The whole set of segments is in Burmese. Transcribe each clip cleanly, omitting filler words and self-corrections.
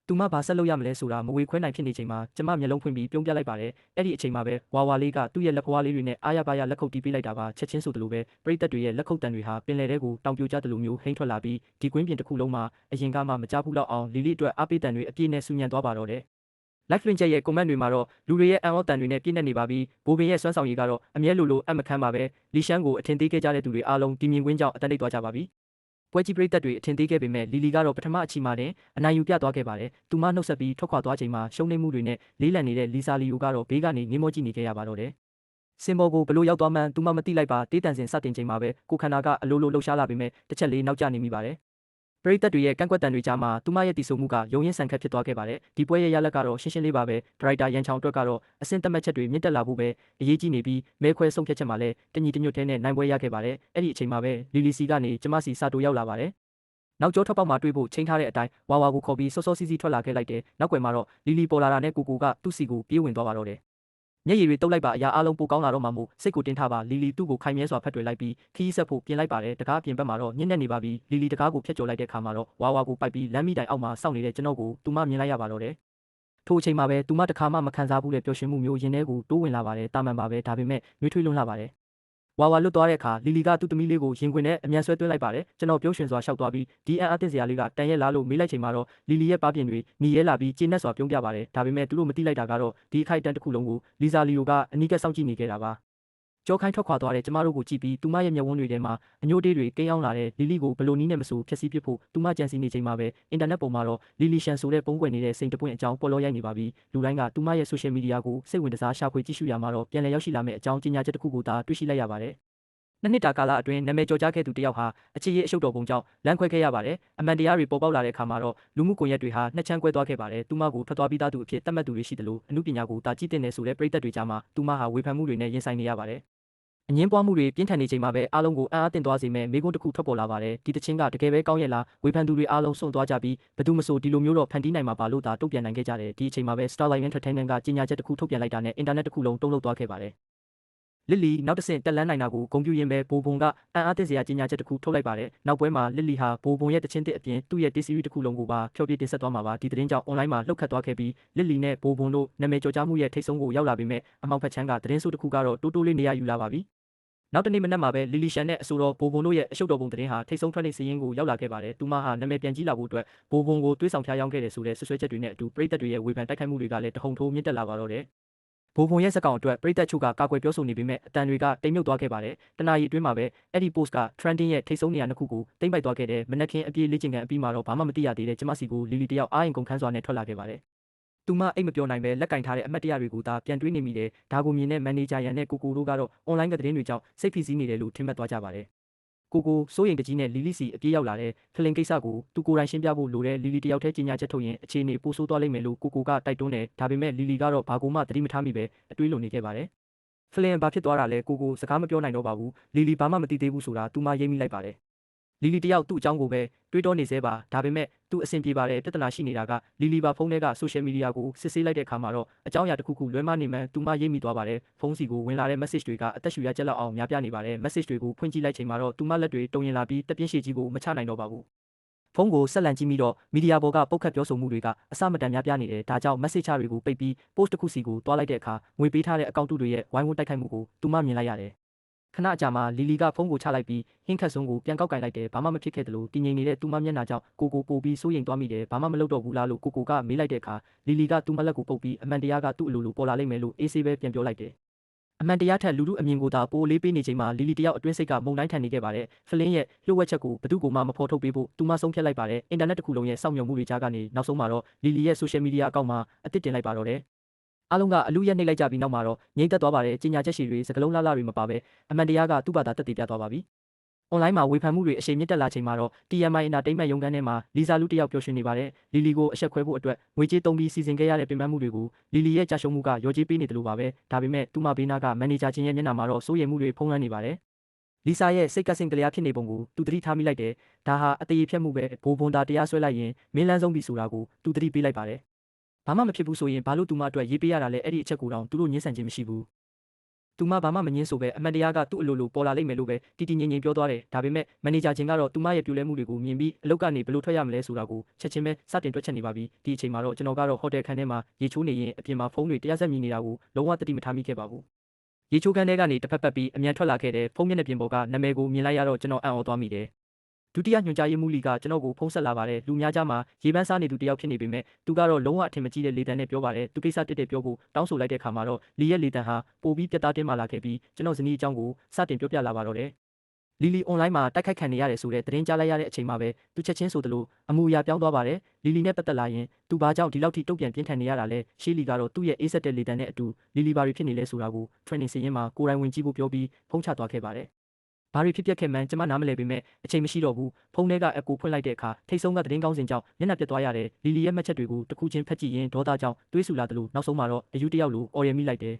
သူမဘာဆက်လုပ်ရမလဲဆိုတာမဝေခွဲနိုင်ဖြစ်နေချိန်မှာကျမမျက်လုံးဖွင့်ပြီးပြုံးပြလိုက်ပါတယ်။အဲ့ဒီအချိန်မှာပဲဝါဝါလေးကသူ့ရဲ့လက်ဖွားလေးတွေနဲ့အားရပါးရလက်ခုပ်တီးပေးလိုက်တာပါချက်ချင်းဆိုသလိုပဲပရိသတ်တွေရဲ့လက်ခုပ်တံတွေဟာပင်လယ်ထဲကိုတောင်ပြိုကျသလိုမျိုးဟိန်းထွက်လာပြီးဒီကွင်းပြင်တစ်ခုလုံးမှာအရင်ကမှမကြားဘူးလောက်အောင်လီလီအတွက်အားပေးတံတွေအပြည့်နဲ့ဆူညံသွားပါတော့တယ်။ Live လွှင့်ချက်ရဲ့ comment တွေမှာတော့လူတွေရဲ့အံ့ဩတန်တွေနဲ့ပြည့်နှက်နေပါပြီ။ဘိုးဘင်ရဲ့စွမ်းဆောင်ရည်ကတော့အမြဲလိုအံ့မခန်းပါပဲ။လီရှမ်းကိုအထင်သေးခဲ့ကြတဲ့သူတွေအားလုံးဒီမြင်ကွင်းကြောင့်အတန်တိတ်သွားကြပါပြီ။ပွဲကြီးပရိသတ်တွေအထင်သေးခဲ့ပေမဲ့လီလီကတော့ပထမအချီမှာတင်အနိုင်ယူပြသွားခဲ့ပါတယ်။သူမနှုတ်ဆက်ပြီးထွက်ခွာသွားချိန်မှာရှုံးနိမ့်မှုတွေနဲ့လေးလံနေတဲ့လီဆာလီယိုကတော့ဘေးကနေငင်းမောကြည့်နေခဲ့ရပါတော့တယ်။စင်ဘော်ကိုဘလို့ရောက်သွားမှန်းသူမမသိလိုက်ပါတေးတန်စင်စတင်ချိန်မှာပဲကိုခန္ဓာကအလိုလိုလှုပ်ရှားလာပေမဲ့တစ်ချက်လေးနောက်ကျနေမိပါတယ်။ပရိသတ်တွေရဲ့ကန့်ကွက်တံတွေကြားမှာသူမရဲ့တီဆိုမှုကရုံရင်းဆန်ခတ်ဖြစ်သွားခဲ့ပါတယ်။ဒီပွဲရဲ့ရလဒ်ကတော့ရှင်းရှင်းလေးပါပဲ။ဒရိုက်တာရန်ချောင်အတွက်ကတော့အဆင့်တက်မှတ်ချက်တွေမြင့်တက်လာဖို့ပဲအရေးကြီးနေပြီးမဲခွဲဆုံးဖြတ်ချက်မှာလည်းတညီတညွတ်ထဲနဲ့နိုင်ပွဲရခဲ့ပါတယ်။အဲ့ဒီအချိန်မှာပဲလီလီစီကနေကျမစီစာတိုရောက်လာပါတယ်။နောက်ကျောထွက်ပေါက်မှာတွေ့ဖို့ချိန်ထားတဲ့အတိုင်းဝါဝါကိုခေါ်ပြီးစောစောစီးစီးထွက်လာခဲ့လိုက်တယ်။နောက်ွယ်မှာတော့လီလီပေါ်လာတာနဲ့ကိုကသူ့စီကိုပြေးဝင်သွားပါတော့တယ်။မျက်ရည်တွေတုပ်လိုက်ပါအရာအလုံးပိုကောင်းလာတော့မှမို့စိတ်ကိုတင်းထားပါလီလီသူ့ကိုခိုင်မြဲစွာဖတ်တွေ့လိုက်ပြီးခီးဆက်ဖို့ပြင်လိုက်ပါတယ်တကားအပြင်ဘက်မှာတော့ညှက်နေနေပါပြီလီလီတကားကိုဖျက်ကျော်လိုက်တဲ့ခါမှာတော့ဝါဝါကိုပိုက်ပြီးလမ်းမိတိုင်အောက်မှာစောင့်နေတဲ့ကျွန်တော်ကိုသူမမြင်လိုက်ရပါတော့တယ်ထိုအချိန်မှာပဲသူမတခါမှမခံစားဘူးတဲ့ပျော်ရွှင်မှုမျိုးရင်ထဲကိုတိုးဝင်လာပါတယ်တာမန်ပါပဲဒါပေမဲ့နှွေးထွေးလွန်းလာပါတယ်ဝါဝါလွတ်သွားတဲ့အခါလီလီကသူ့သမီးလေးကိုရင်ခွင်နဲ့အမြန်ဆွဲသွင်းလိုက်ပါတယ်ကျွန်တော်ပြုံးရွှင်စွာရှောက်သွားပြီးဒီအံ့အားသင့်စရာလေးကတန်ရဲလားလို့မေးလိုက်ချိန်မှာတော့လီလီရဲ့ပါပြင်တွေညီရဲလာပြီးကျေနပ်စွာပြုံးပြပါတယ်ဒါပေမဲ့သူတို့မသိလိုက်တာကတော့ဒီအခိုက်အတန့်တစ်ခုလုံးကိုလီဇာလီယိုကအနီးကပ်စောင့်ကြည့်နေခဲ့တာပါကြောခိုင်းထွက်ခွာသွားတဲ့ကျမတို့ကိုကြည့်ပြီးသူမရဲ့မျက်ဝန်းတွေထဲမှာအညိုတေးတွေကိန်းအောင်လာတဲ့လီလီကိုဘလို့နီးနဲ့မဆိုဖျက်ဆီးပစ်ဖို့သူမကြံစီနေချိန်မှာပဲအင်တာနက်ပေါ်မှာတော့လီလီရှန်ဆိုတဲ့ပုံကွယ်နေတဲ့စိန်တပွင့်အကြောင်းပေါ်လောရိုက်နေပါပြီလူတိုင်းကသူမရဲ့ဆိုရှယ်မီဒီယာကိုစိတ်ဝင်စားရှာဖွေကြည့်ရှုရမှာတော့ပြန်လည်ရောက်ရှိလာမယ့်အကြောင်းကြေညာချက်တစ်ခုကိုသာတွေ့ရှိလိုက်ရပါတယ်နှစ်တာကာလအတွင်းနာမည်ကျော်ကြားခဲ့သူတယောက်ဟာအခြေရေးအရှုပ်တော်ပုံကြောင့်လမ်းခွဲခဲ့ရပါတယ်။အမှန်တရားတွေပေါ်ပေါက်လာတဲ့အခါမှာတော့လူမှုကွန်ရက်တွေဟာနှစ်ချမ်းကွဲသွားခဲ့ပါတယ်။သူမကိုထွက်သွားပြီးသားသူအဖြစ်သတ်မှတ်သူတွေရှိသလိုအမှုပညာကိုတာကြည့်တင်နေဆိုတဲ့ပရိသတ်တွေကြားမှာသူမဟာဝေဖန်မှုတွေနဲ့ရင်ဆိုင်နေရပါတယ်။အငင်းပွားမှုတွေပြင်းထန်နေချိန်မှာပဲအားလုံးကိုအံ့အားသင့်သွားစေမဲ့မိကွန်းတစ်ခုထွက်ပေါ်လာပါတယ်။ဒီတခြင်းကတကယ်ပဲကောင်းရဲ့လားဝေဖန်သူတွေအားလုံးစွန့်သွားကြပြီးဘသူမဆိုဒီလိုမျိုးတော့ဖန်တီးနိုင်မှာပါလို့သာတုံ့ပြန်နိုင်ခဲ့ကြတယ်။ဒီအချိန်မှာပဲ Starlight Entertainment ကကြေညာချက်တစ်ခုထုတ်ပြန်လိုက်တာနဲ့အင်တာနက်တစ်ခုလုံးတုံ့လှုပ်သွားခဲ့ပါတယ်။လစ်လီနောက်တစ်ဆင့်တက်လန်းနိုင်တာကိုဂုဏ်ပြုရင်းပဲဘိုဘုံကအံ့အားသင့်စရာကြေညာချက်တစ်ခုထုတ်လိုက်ပါတယ်။နောက်ပွဲမှာလစ်လီဟာဘိုဘုံရဲ့တခြင်းတစ်အပြင်သူ့ရဲ့ T-series တစ်ခုလုံးကိုပါဖျော်ဖြေတင်ဆက်သွားမှာပါ။ဒီသတင်းကြောင့် online မှာလှုပ်ခတ်သွားခဲ့ပြီးလစ်လီနဲ့ဘိုဘုံတို့နာမည်ကျော်ကြားမှုရဲ့ထိပ်ဆုံးကိုရောက်လာပေမဲ့အမောက်ဖက်ချမ်းကသတင်းဆိုးတစ်ခုကတော့တိုးလေးနေရယူလာပါပြီ။နောက်တနေ့မနက်မှာပဲလီလီရှန်နဲ့အဆိုတော်ဘိုဘုံတို့ရဲ့အရှုပ်တော်ပုံသတင်းဟာထိပ်ဆုံးထွက်နေစရင်ကိုရောက်လာခဲ့ပါတယ်။သူမဟာနာမည်ပြန်ကြီးလာဖို့အတွက်ဘိုဘုံကိုတွေးဆောင်ဖျားယောင်းခဲ့တယ်ဆိုတဲ့ဆွဆွဲချက်တွေနဲ့အတူပရိသတ်တွေရဲ့ဝေဖန်တိုက်ခိုက်မှုတွေကလည်းတဟုန်ထိုးမြင့်တက်လာပါတော့တယ်။ဘိုဘုံရဲ့စက်ကောင်အတွက်ပရိသတ်ချုပ်ကကာကွယ်ပြောဆိုနေပေမဲ့အတန်တွေကတိမ်မြုပ်သွားခဲ့ပါတယ်။တနာရီအတွင်းမှာပဲအဲ့ဒီ post က trending ရဲ့ထိပ်ဆုံးနေရာနှစ်ခုကိုတိမ့်ပိုက်သွားခဲ့တဲ့မနက်ခင်းအပြေးလေ့ကျင့်ခန်းအပြီးမှာတော့ဘာမှမသိရသေးတဲ့ကျမစီကိုလီလီတယောက်အားရင်ကုန်ခန်းစွာနဲ့ထွက်လာခဲ့ပါတယ်။သူမအိတ်မပြောနိုင်ပဲလက်ကင်ထားတဲ့အမတ်တရားတွေကိုသာပြန်တွေးနေမိတယ်။ဒါကိုမြင်တဲ့မန်နေဂျာရန်နဲ့ကိုတို့ကတော့ online ကသတင်းတွေကြောင့်စိတ်ဖိစီးနေတယ်လို့ထင်မှတ်သွားကြပါတယ်။ကိုစိုးရိမ်တကြီးနဲ့လီလီစီအပြေးရောက်လာတဲ့ဖလင်ကိစ္စကိုသူကိုယ်တိုင်ရှင်းပြဖို့လိုတဲ့လီလီတယောက်တည်းကြေညာချက်ထုတ်ရင်အခြေအနေပိုဆိုးသွားလိမ့်မယ်လို့ကိုကတိုက်တွန်းတယ်ဒါပေမဲ့လီလီကတော့ဘာကိုမှသတိမထားမိပဲအတွေးလုံနေခဲ့ပါတယ်။ဖလင်ဘာဖြစ်သွားတာလဲကိုစကားမပြောနိုင်တော့ပါဘူးလီလီဘာမှမသိသေးဘူးဆိုတာသူမရိပ်မိလိုက်ပါတယ်လီလီတယောက်သူ့အကြောင်းကိုပဲတွေးတောနေသေးပါဒါပေမဲ့သူအဆင်ပြေပါတယ်ပြဿနာရှိနေတာကလီလီဘာဖုန်းထဲကဆိုရှယ်မီဒီယာကိုစစ်ဆေးလိုက်တဲ့အခါမှာတော့အကြောင်းအရာတစ်ခုလွဲမှားနေမှန်းသူမရိပ်မိသွားပါတယ်ဖုန်းစီကိုဝင်လာတဲ့ message တွေကအသက်ရှူရကြက်လောက်အောင်များပြားနေပါတယ် message တွေကိုဖွင့်ကြည့်လိုက်ချိန်မှာတော့သူမလက်တွေတုံရင်လာပြီးတပြင်းရှည်ကြီးကိုမချနိုင်တော့ပါဘူးဖုန်းကိုဆက်လန်ကြည့်မိတော့မီဒီယာပေါ်ကပုတ်ခတ်ပြောဆိုမှုတွေကအစမတန်များပြားနေတယ်ဒါကြောင့် message တွေကိုပိတ်ပြီး post တစ်ခုစီကိုတွားလိုက်တဲ့အခါငွေပေးထားတဲ့အကောင့်တွေရဲ့ဝိုင်းဝန်းတိုက်ခိုက်မှုကိုသူမမြင်လိုက်ရတယ်ခဏကြာမှလီလီကဖုန်းကိုချလိုက်ပြီးဟင်းခတ်စွန်းကိုပြန်ကောက်ကင်လိုက်တယ်ဘာမှမဖြစ်ခဲ့သလိုတည်ငြိမ်နေတဲ့သူမမျက်နှာကြောင့်ကိုပို့ပြီးစိုးရိမ်သွားမိတယ်ဘာမှမလုပ်တော့ဘူးလားလို့ကိုကမေးလိုက်တဲ့အခါလီလီကသူမလက်ကိုပုတ်ပြီးအမှန်တရားကသူ့အလိုလိုပေါ်လာလိမ့်မယ်လို့အေးဆေးပဲပြန်ပြောလိုက်တယ်အမှန်တရားထက်လူထုအမြင်ကိုသာပိုလေးပေးနေချိန်မှာလီလီတယောက်အတွင်းစိတ်ကမုန်တိုင်းထန်နေခဲ့ပါတယ်ဖလင်းရဲ့လှုပ်ဝက်ချက်ကိုဘသူ့ကိုမှမဖော်ထုတ်ပေးဖို့သူမဆုံးဖြတ်လိုက်ပါတယ်အင်တာနက်တစ်ခုလုံးရဲ့စောင့်မျှော်မှုတွေကြားကနေနောက်ဆုံးမှာတော့လီလီရဲ့ social media အကောင့်မှာအသစ်တင်လိုက်ပါတော့တယ်အားလုံးကအလူရက်နှိပ်လိုက်ကြပြီးနောက်မှာတော့ငြိမ်သက်သွားပါတယ်ကြေညာချက်ရှည်တွေစကလုံးလှလှတွေမပါပဲအမှန်တရားကသူ့ဘာသာတက်တည်ပြသွားပါပြီ။ online မှာဝေဖန်မှုတွေအရှိန်မြင့်တက်လာချိန်မှာတော့ TMI Entertainment ရုံးခန်းထဲမှာလီဇာလူတယောက်ပျော်ရွှင်နေပါတယ်လီလီကိုအဆက်ခွဲဖို့အတွက်ငွေကြေးသုံးပြီးစီစဉ်ခဲ့ရတဲ့ပြင်ပန်းမှုတွေကိုလီလီရဲ့ကြာရှုံးမှုကရောကြေးပေးနေတယ်လို့ပါပဲဒါပေမဲ့သူမဘေးနာကမန်နေဂျာချင်းရဲ့မျက်နှာမှာတော့စိုးရိမ်မှုတွေဖုံးလွှမ်းနေပါတယ်လီဆာရဲ့စိတ်ကဆင်ကလျာဖြစ်နေပုံကိုသူသတိထားမိလိုက်တယ်ဒါဟာအသေးဖြတ်မှုပဲဘိုးဘွန်တာတရားစွဲလိုက်ရင်မင်းလန်းဆုံးပြီဆိုတာကိုသူသတိပေးလိုက်ပါတယ်ဘာမှမဖြစ်ဘူးဆိုရင်ဘာလို့သူမအတွက်ရေးပေးရတာလဲအဲ့ဒီအချက်ကိုတောင်သူတို့ညှင်းဆန်ခြင်းမရှိဘူး သူမဘာမှမငင်းဆိုပဲအမှန်တရားကသူ့အလိုလိုပေါ်လာလိမ့်မယ်လို့ပဲတီတီငြိမ်ငြိမ်ပြောသွားတယ်ဒါပေမဲ့မန်နေဂျာချင်းကတော့သူမရဲ့ပြိုလဲမှုတွေကိုမြင်ပြီးအလုပ်ကနေဘယ်လိုထွက်ရမလဲဆိုတာကိုချက်ချင်းပဲစတင်တွက်ချက်နေပါပြီဒီအချိန်မှာတော့ကျွန်တော်ကတော့ဟိုတယ်ခန်းထဲမှာရေချိုးနေရင်အပြင်မှာဖုန်းတွေတရားစက်မြည်နေတာကိုလုံးဝသတိမထားမိခဲ့ပါဘူးရေချိုးခန်းထဲကနေတစ်ဖက်ပတ်ပြီးအမြန်ထွက်လာခဲ့တဲ့ဖုန်းမျက်နှာပြင်ပေါ်ကနာမည်ကိုမြင်လိုက်ရတော့ကျွန်တော်အံ့ဩသွားမိတယ်ဒုတိယညွှန်ကြားရေးမှူးလီကကျွန်တော်ကိုဖုန်းဆက်လာပါတယ်လူများကြားမှာရေပန်းစားနေသူတယောက်ဖြစ်နေပေမဲ့သူကတော့လုံးဝအထင်မကြီးတဲ့လေတံနဲ့ပြောပါတယ်သူကိစ္စတက်တက်ပြောဖို့တောင်းဆိုလိုက်တဲ့အခါမှာတော့လီရဲ့လေတံဟာပိုပြီးပြတ်သားတင်းမာလာခဲ့ပြီးကျွန်တော်ဇနီးအကြောင်းကိုစတင်ပြောပြလာပါတော့တယ်လီလီအွန်လိုင်းမှာတိုက်ခိုက်ခံနေရတယ်ဆိုတဲ့သတင်းကြားလိုက်ရတဲ့အချိန်မှာပဲသူချက်ချင်းဆိုသလိုအမူအရာပြောင်းသွားပါတယ်လီလီနဲ့ပတ်သက်လာရင်သူဘာကြောင့်ဒီလောက်ထိတုံ့ပြန်ပြင်းထန်နေရတာလဲရှေးလီကတော့သူ့ရဲ့အေးဆက်တဲ့လေတံနဲ့အတူလီလီဘာတွေဖြစ်နေလဲဆိုတာကို training စီရင်မှာကိုယ်တိုင်ဝင်ကြည့်ဖို့ပြောပြီးဖုန်းချသွားခဲ့ပါတယ်ဘာတွေဖြစ်ပျက်ခဲ့မှန်းကျွန်မနားမလည်ပေမဲ့အချိန်မရှိတော့ဘူးဖုန်းထဲကအကူဖွင့်လိုက်တဲ့အခါထိတ်ဆုံးကသတင်းကောင်းစင်ကြောင့်မျက်နှာပြတ်သွားရတယ်လီလီရဲ့မှတ်ချက်တွေကိုတစ်ခုချင်းဖတ်ကြည့်ရင်ဒေါသကြောင့်တွေးဆူလာတယ်လို့နောက်ဆုံးမှာတော့အယူတယောက်လိုအော်ရမိလိုက်တယ်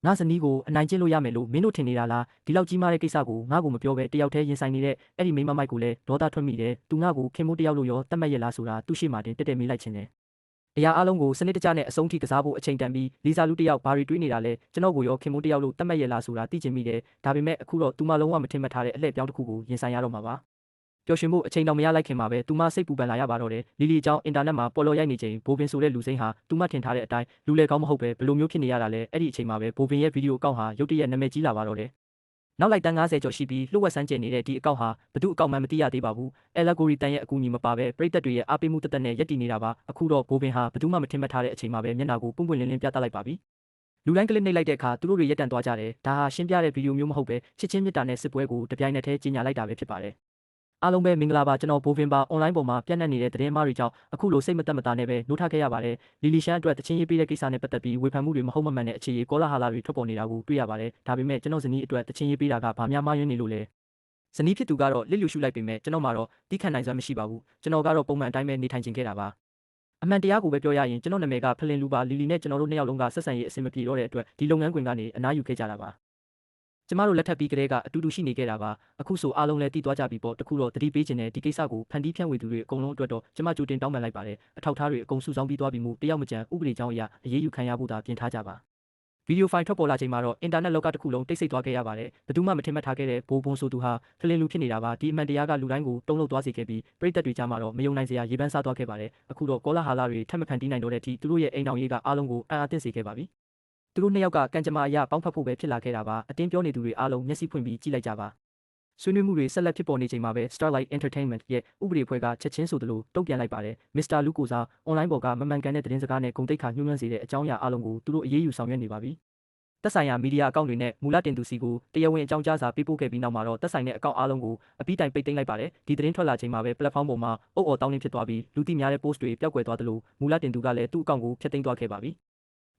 ငါဇနီးကိုအနိုင်ကျင့်လို့ရမယ်လို့မင်းတို့ထင်နေတာလားဒီလောက်ကြီးမားတဲ့ကိစ္စကိုငါ့ကိုမပြောဘဲတယောက်တည်းရင်ဆိုင်နေတဲ့အဲ့ဒီမိန်းမမိုက်ကိုလည်းဒေါသထွက်မိတယ်သူငါ့ကိုခင်မိုးတယောက်လို့ရောတတ်မှတ်ရလားဆိုတာသူ့ရှိမှတင်တက်တက်မေးလိုက်ခြင်းတယ်အရာအလုံးကိုစနစ်တကျနဲ့အဆုံးထိကစားဖို့အချိန်တန်ပြီးလီဇာလူတယောက်ဘာတွေတွေးနေတာလဲကျွန်တော်ကိုရောခင်မိုးတယောက်လို့တတ်မှတ်ရလားဆိုတာသိချင်မိတယ်ဒါပေမဲ့အခုတော့သူမလုံးဝမထင်မှတ်ထားတဲ့အလှည့်ပြောင်းတစ်ခုကိုရင်ဆိုင်ရတော့မှာပါပျော်ရွှင်ဖို့အချိန်တော်မရလိုက်ခင်မှာပဲသူမစိတ်ပူပန်လာရပါတော့တယ်လီလီအကြောင်းအင်တာနက်မှာပေါ်လော်ရိုက်နေချိန်ဘိုဘင်ဆိုတဲ့လူစိမ်းဟာသူမထင်ထားတဲ့အတိုင်းလူလေကောင်းမဟုတ်ပဲဘယ်လိုမျိုးဖြစ်နေရတာလဲအဲ့ဒီအချိန်မှာပဲဘိုဘင်ရဲ့ဗီဒီယိုအကောင့်ဟာရုတ်တရက်နာမည်ကြီးလာပါတော့တယ်နောက်လိုက်တန်း90ကျော်ရှိပြီးလှုပ်ဝက်ဆန်းကျင်နေတဲ့ဒီအကောင့်ဟာဘသူအကောင့်မှမသိရသေးပါဘူး။ Allegory တန်ရဲ့အကူအညီမပါပဲပရိသတ်တွေရဲ့အားပေးမှုတက်တက်နဲ့ရက်တည်နေတာပါ။အခုတော့ဘိုဘင်ဟာဘသူမှမထင်မှတ်ထားတဲ့အချိန်မှာပဲမျက်နှာကိုပွင့်ပွင့်လင်းလင်းပြသလိုက်ပါပြီ။လူတိုင်းကလစ်နှိပ်လိုက်တဲ့အခါသူတို့တွေရက်တန့်သွားကြတယ်။ဒါဟာရှင်းပြတဲ့ဗီဒီယိုမျိုးမဟုတ်ပဲချစ်ချင်းမြတ်တာနဲ့စစ်ပွဲကိုတပြိုင်နက်တည်းကြီးညာလိုက်တာပဲဖြစ်ပါတယ်။အားလုံးပဲမင်္ဂလာပါကျွန်တော်ဘိုဘင်ပါအွန်လိုင်းပေါ်မှာပြန့်နှံ့နေတဲ့သတင်းမှားတွေကြောင့်အခုလိုစိတ်မသက်မသာနဲ့ပဲနှိုးထားခဲ့ရပါတယ်။လီလီရှန်အတွက်တချင်းရေးပေးတဲ့ကိစ္စနဲ့ပတ်သက်ပြီးဝေဖန်မှုတွေမဟုတ်မမှန်တဲ့အခြေအကောလာဟာလာတွေထွက်ပေါ်နေတာကိုတွေ့ရပါတယ်။ဒါပေမဲ့ကျွန်တော်ဇနီးအတွက်တချင်းရေးပေးတာကဘာများမှားယွင်းနေလို့လဲ။ဇနီးဖြစ်သူကတော့လစ်လျူရှုလိုက်ပေမဲ့ကျွန်တော်မှာတော့တီးခံနိုင်စွမ်းမရှိပါဘူးကျွန်တော်ကတော့ပုံမှန်အတိုင်းပဲနေထိုင်ခြင်းခဲ့တာပါအမှန်တရားကိုပဲပြောရရင်ကျွန်တော်နာမည်ကဖလင်လူပါလီလီနဲ့ကျွန်တော်တို့နှစ်ယောက်လုံးကဆက်ဆံရေးအဆင်မပြေတော့တဲ့အတွက်ဒီလုပ်ငန်းခွင်ကနေအနားယူခဲ့ကြတာပါကျမတို့လက်ထပ်ပြီးကတည်းကအတူတူရှိနေခဲ့တာပါအခုဆိုအားလုံးလည်းတည်သွားကြပြီပေါ့တခုတော့တတိပေးခြင်းနဲ့ဒီကိစ္စကိုဖန်တီးဖြန့်ဝေသူတွေအကုန်လုံးအတွက်တော့ကျမကြိုတင်တောင်းပန်လိုက်ပါတယ်အထောက်အထားတွေအကုန်စုဆောင်းပြီးသွားပြီမို့တယောက်မကြံဥပဒေကြောင်းအရအရေးယူခံရဖို့သာပြင်ထားကြပါဗီဒီယိုဖိုင်ထွက်ပေါ်လာချိန်မှာတော့အင်တာနက်လောကတစ်ခုလုံးတိတ်ဆိတ်သွားခဲ့ရပါတယ်ဘယ်သူမှမထင်မှတ်ထားခဲ့တဲ့ဘိုးဘွန်ဆိုသူဟာဖလင်လူဖြစ်နေတာပါဒီအမှန်တရားကလူတိုင်းကိုတုံ့လောက်သွားစေခဲ့ပြီးပြည်သက်တွေကြားမှာတော့မယုံနိုင်စရာရေပန်းစားသွားခဲ့ပါတယ်အခုတော့ကောလာဟာလာတွေထပ်မခံတီးနိုင်တော့တဲ့အထိသူတို့ရဲ့အိမ်တော်ရေးကအားလုံးကိုအံ့အားသင့်စေခဲ့ပါပြီသူတို့နှစ်ယောက်ကကံကြမ္မာအရာပေါင်းဖက်ဖို့ပဲဖြစ်လာခဲ့တာပါအတင်းပြောနေသူတွေအားလုံးမျက်စိဖွင့်ပြီးကြည့်လိုက်ကြပါဆွေးနွေးမှုတွေဆက်လက်ဖြစ်ပေါ်နေချိန်မှာပဲ Starlight Entertainment ရဲ့ဥပဒေဖွဲ့ကချက်ချင်းဆိုသလိုတုံ့ပြန်လိုက်ပါတယ်။ Mr. Lu ကိုစားအွန်လိုင်းပေါ်ကမမှန်ကန်တဲ့သတင်းစကားနဲ့ဂုဏ်သိက္ခာညှိုးနွမ်းစေတဲ့အကြောင်းအရာအလုံးကိုသူတို့အရေးယူဆောင်ရွက်နေပါပြီ။သက်ဆိုင်ရာမီဒီယာအကောင့်တွေနဲ့မူလတင်သူစီကိုတရားဝင်အကြောင်းကြားစာပေးပို့ခဲ့ပြီးနောက်မှာတော့သက်ဆိုင်တဲ့အကောင့်အလုံးကိုအပြီးတိုင်ပိတ်သိမ်းလိုက်ပါတယ်။ဒီသတင်းထွက်လာချိန်မှာပဲ platform ပေါ်မှာအုပ်အော်တောင်းနှင်းဖြစ်သွားပြီးလူသိများတဲ့ post တွေပျောက်ကွယ်သွားသလိုမူလတင်သူကလည်းသူ့အကောင့်ကိုဖျက်သိမ်းသွားခဲ့ပါပြီ။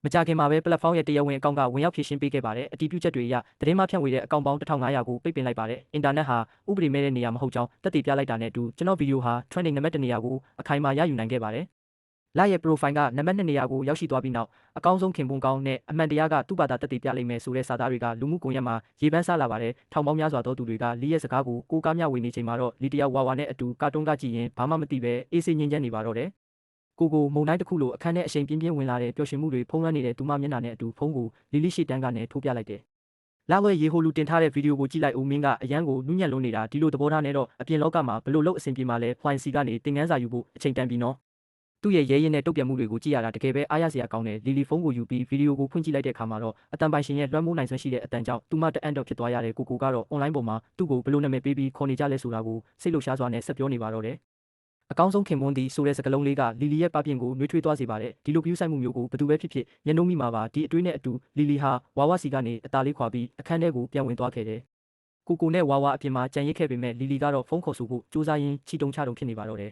မကြခင်မှာပဲ platform ရဲ့တရားဝင်အကောင့်ကဝင်ရောက်ဖြည့်ရှင်းပေးခဲ့ပါတယ်အတည်ပြုချက်တွေအရသတင်းမှဖြန့်ဝေတဲ့အကောင့်ပေါင်း1500ကိုပိတ်ပင်လိုက်ပါတယ်အင်တာနက်ဟာဥပဒေမဲ့တဲ့နေရာမဟုတ်ကြောင်းတက်တည်ပြလိုက်တာနဲ့အတူကျွန်တော်ဗီဒီယိုဟာ trending နံပါတ်1နေရာကိုအခိုင်အမာရယူနိုင်ခဲ့ပါတယ်လာရဲ့ profile ကနံပါတ်2နေရာကိုရောက်ရှိသွားပြီးနောက်အကောင်းဆုံးခင်ပွန်းကောင်းနဲ့အမှန်တရားကသူ့ဘာသာတက်တည်ပြလိမ့်မယ်ဆိုတဲ့စာသားတွေကလူမှုကွန်ရက်မှာရေပန်းစားလာပါတယ်ထောင်ပေါင်းများစွာသောသူတွေကလီရဲ့စကားကိုကိုးကားမျှဝေနေချိန်မှာတော့လီတယောက်ဝါဝါနဲ့အတူကာတွန်းကကြည့်ရင်ဘာမှမသိပဲအေးဆေးငြင်းချမ်းနေပါတော့တယ်ကိုမုံတိုင်းတစ်ခုလိုအခန်းထဲအရှိန်ပြင်းပြင်းဝင်လာတဲ့ပျော်ရွှင်မှုတွေဖုံးလွှမ်းနေတဲ့သူမမျက်နှာနဲ့အတူဖုန်းကိုလီလီရှိတန်းကနေထိုးပြလိုက်တယ်။လာဝဲရေဟိုလူတင်ထားတဲ့ဗီဒီယိုကိုကြည့်လိုက်ဦးမင်းကအရန်ကိုနူးညံ့လွန်းနေတာဒီလိုသဘောထားနဲ့တော့အပြင်လောကမှာဘလို့လို့အဆင်ပြေမှာလဲဖွိုင်စီကနေတင်ငန်းစာယူဖို့အချိန်တန်ပြီနော်။သူ့ရဲ့ရဲရင်နဲ့တုတ်ပြတ်မှုတွေကိုကြည့်ရတာတကယ်ပဲအားရစရာကောင်းတယ်လီလီဖုန်းကိုယူပြီးဗီဒီယိုကိုဖွင့်ကြည့်လိုက်တဲ့အခါမှာတော့အတန်ပိုင်ရှင်ရဲ့လွှမ်းမိုးနိုင်စွမ်းရှိတဲ့အတန်ကြောင့်သူမတအံ့တော့ဖြစ်သွားရတဲ့ကိုကတော့အွန်လိုင်းပေါ်မှာသူ့ကိုဘလို့နာမည်ပေးပြီးခေါ်နေကြလဲဆိုတာကိုစိတ်လှုပ်ရှားစွာနဲ့ဆက်ပြောနေပါတော့တယ်အကောင်းဆုံးခင်ပွန်းသည်ဆိုတဲ့စကားလုံးလေးကလီလီရဲ့ပပင်းကိုနှွေးထွေးသွားစေပါတယ်ဒီလိုပြုဆိုင်မှုမျိုးကိုဘယ်သူပဲဖြစ်ဖြစ်ညှဉ်းနှုံးမိမှာပါဒီအတွေးနဲ့အတူလီလီဟာဝါဝစီကနေအသားလေးခွာပြီးအခန်းထဲကိုပြန်ဝင်သွားခဲ့တယ်ကိုနဲ့ဝါဝအပြင်မှာကြံရစ်ခဲ့ပေမဲ့လီလီကတော့ဖုန်းခေါ်ဆိုဖို့စူးစမ်းရင်းချီတုံချတုံဖြစ်နေပါတော့တယ်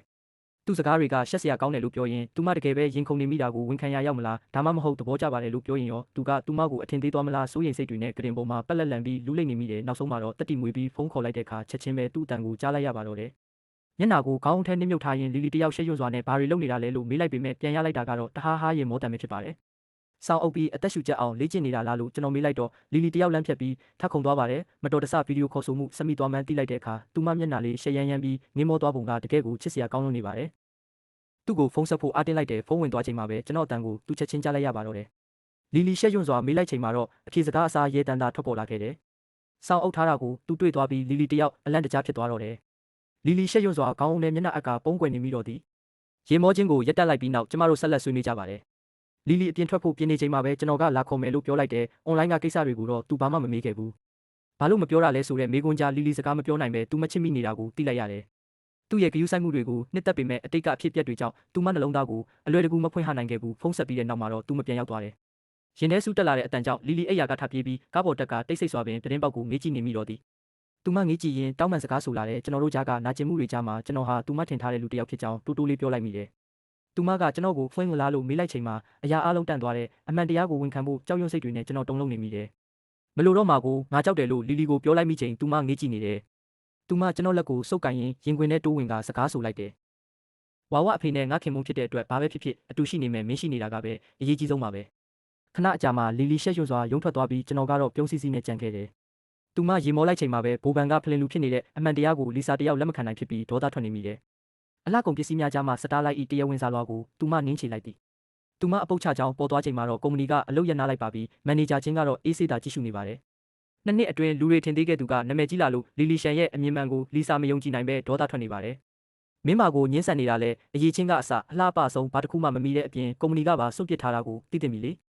သူ့စကားတွေကရှက်စရာကောင်းတယ်လို့ပြောရင်သူမတကယ်ပဲရင်ခုန်နေမိတာကိုဝန်ခံရရောက်မလားဒါမှမဟုတ်သဘောကျပါတယ်လို့ပြောရင်ရောသူကသူမကိုအထင်သေးသွားမလားစိုးရိမ်စိတ်တွေနဲ့ကရင်ပေါ်မှာပက်လက်လန်ပြီးလူးလိမ့်နေမိတယ်နောက်ဆုံးမှာတော့တက်တီမွေပြီးဖုန်းခေါ်လိုက်တဲ့အခါချက်ချင်းပဲသူ့အတန်ကိုကြားလိုက်ရပါတော့တယ်မျက်နှာကိုခေါင်းထဲနှိမ့်မြုပ်ထားရင်လီလီတယောက်ရှက်ရွံ့စွာနဲ့ဘာတွေလုပ်နေတာလဲလို့မေးလိုက်ပေမဲ့ပြန်ရလိုက်တာကတော့တဟားဟားရင်မောတံပဲဖြစ်ပါတယ်။ဆောင်းအုပ်ပြီးအသက်ရှူချက်အောင်လေ့ကျင့်နေတာလားလို့ကျွန်တော်မေးလိုက်တော့လီလီတယောက်လမ်းဖြတ်ပြီးထပ်ခုန်သွားပါတယ်။မတော်တဆဗီဒီယိုခေါ်ဆိုမှုစမိသွားမှန်းသိလိုက်တဲ့အခါသူမမျက်နှာလေးရှက်ရမ်းရမ်းပြီးငင်းမောသွားပုံကတကယ်ကိုချစ်စရာကောင်းလွန်းနေပါတယ်။သူ့ကိုဖုန်းဆက်ဖို့အားတင်းလိုက်တယ်ဖုန်းဝင်သွားချိန်မှာပဲကျွန်တော်အတန်ကိုသူ့ချက်ချင်းကြားလိုက်ရပါတော့တယ်။ လီလီရှက်ရွံ့စွာမေးလိုက်ချိန်မှာတော့အဖြေစကားအစားရဲတန်းသာထွက်ပေါ်လာခဲ့တယ်။ဆောင်းအုပ်ထားတာကိုသူတွေ့သွားပြီးလီလီတယောက်အလန့်တကြားဖြစ်သွားတော့တယ်။လီလီရှက်ရွံ့စွာခေါင်းအုံးနဲ့မျက်နှာအက်ကပုံးကွယ်နေမိတော့သည်။ရေမောခြင်းကိုရက်တက်လိုက်ပြီးနောက်ကျမတို့ဆက်လက်ဆွေးနွေးကြပါတယ်။လီလီအပြင်ထွက်ဖို့ပြင်နေချိန်မှာပဲကျွန်တော်ကလာခေါ်မယ်လို့ပြောလိုက်တယ်။အွန်လိုင်းကကိစ္စတွေကိုတော့သူဘာမှမမေးခဲ့ဘူး။ဘာလို့မပြောတာလဲဆိုတဲ့မေးခွန်းကြားလီလီစကားမပြောနိုင်ပဲသူမချစ်မိနေတာကိုသိလိုက်ရတယ်။သူ့ရဲ့ဂရုစိုက်မှုတွေကိုနှစ်သက်ပေမဲ့အတိတ်ကအဖြစ်အပျက်တွေကြောင့်သူမနှလုံးသားကိုအလွယ်တကူမဖွင့်ဟနိုင်ခဲ့ဘူးဖုံးဆက်ပြီးတဲ့နောက်မှာတော့သူမပြန်ရောက်သွားတယ်။ရင်ထဲဆူတက်လာတဲ့အတန်ကြောင့်လီလီအိယာကထပြေးပြီးကားပေါ်တက်ကတိတ်ဆိတ်စွာပင်ပြတင်းပေါက်ကိုငေးကြည့်နေမိတော့သည်။သူမငေးကြည့်ရင်တောင်းပန်စကားဆိုလာတဲ့ကျွန်တော်တို့ကြားကနာကျင်မှုတွေကြားမှာကျွန်တော်ဟာသူမထင်ထားတဲ့လူတစ်ယောက်ဖြစ်ကြောင်းတူတူလေးပြောလိုက်မိတယ်။သူမကကျွန်တော်ကိုဖွင့်လာလို့မေးလိုက်ချိန်မှာအရာအလုံးတန့်သွားတဲ့အမှန်တရားကိုဝန်ခံဖို့ကြောက်ရွံ့စိတ်တွေနဲ့ကျွန်တော်တုန်လှုပ်နေမိတယ်။မလို့တော့မှကိုငါကြောက်တယ်လို့လီလီကိုပြောလိုက်မိချိန်သူမငေးကြည့်နေတယ်။သူမကျွန်တော်လက်ကိုစုပ်ကိုင်ရင်ရင်ခွင်ထဲတိုးဝင်ကစကားဆိုလိုက်တယ်။ဝါဝအဖေနဲ့ငါခင်မုန်းဖြစ်တဲ့အတွက်ဘာပဲဖြစ်ဖြစ်အတူရှိနေမယ်မင်းရှိနေတာကပဲအရေးကြီးဆုံးပါပဲ။ခဏအကြာမှာလီလီရှက်ရွံ့စွာရုံထွက်သွားပြီးကျွန်တော်ကတော့ပြုံးစီစီနဲ့ကြံခဲ့တယ်။သူမရေမောလိုက်ချိန်မှာပဲဘိုဘန်ကဖလင်လူဖြစ်နေတဲ့အမှန်တရားကိုလီဆာတယောက်လက်မခံနိုင်ဖြစ်ပြီးဒေါသထွက်နေမိတယ်။အလှကုန်ပစ္စည်းများကြားမှာစတားလိုက်ဤတရားဝင်စာလွှာကိုသူမနင်းချလိုက်သည်။သူမအပုတ်ချကြောင်းပေါ်သွားချိန်မှာတော့ကုမ္ပဏီကအလုပ်ရနာလိုက်ပါပြီးမန်နေဂျာချင်းကတော့အေးစေးသာကြည့်ရှုနေပါတယ်။နှစ်နှစ်အတွင်းလူတွေထင်သေးခဲ့သူကနာမည်ကြီးလာလို့လီလီရှန်ရဲ့အမြင်မှန်ကိုလီဆာမယုံကြည်နိုင်ပဲဒေါသထွက်နေပါတယ်။မင်းမာကိုညှင်းဆန်နေတာလဲအရေးချင်းကအစအလှပဆုံးဘာတစ်ခုမှမမီတဲ့အပြင်ကုမ္ပဏီကပါစွန့်ပစ်ထားတာကိုသိသိမိလေ။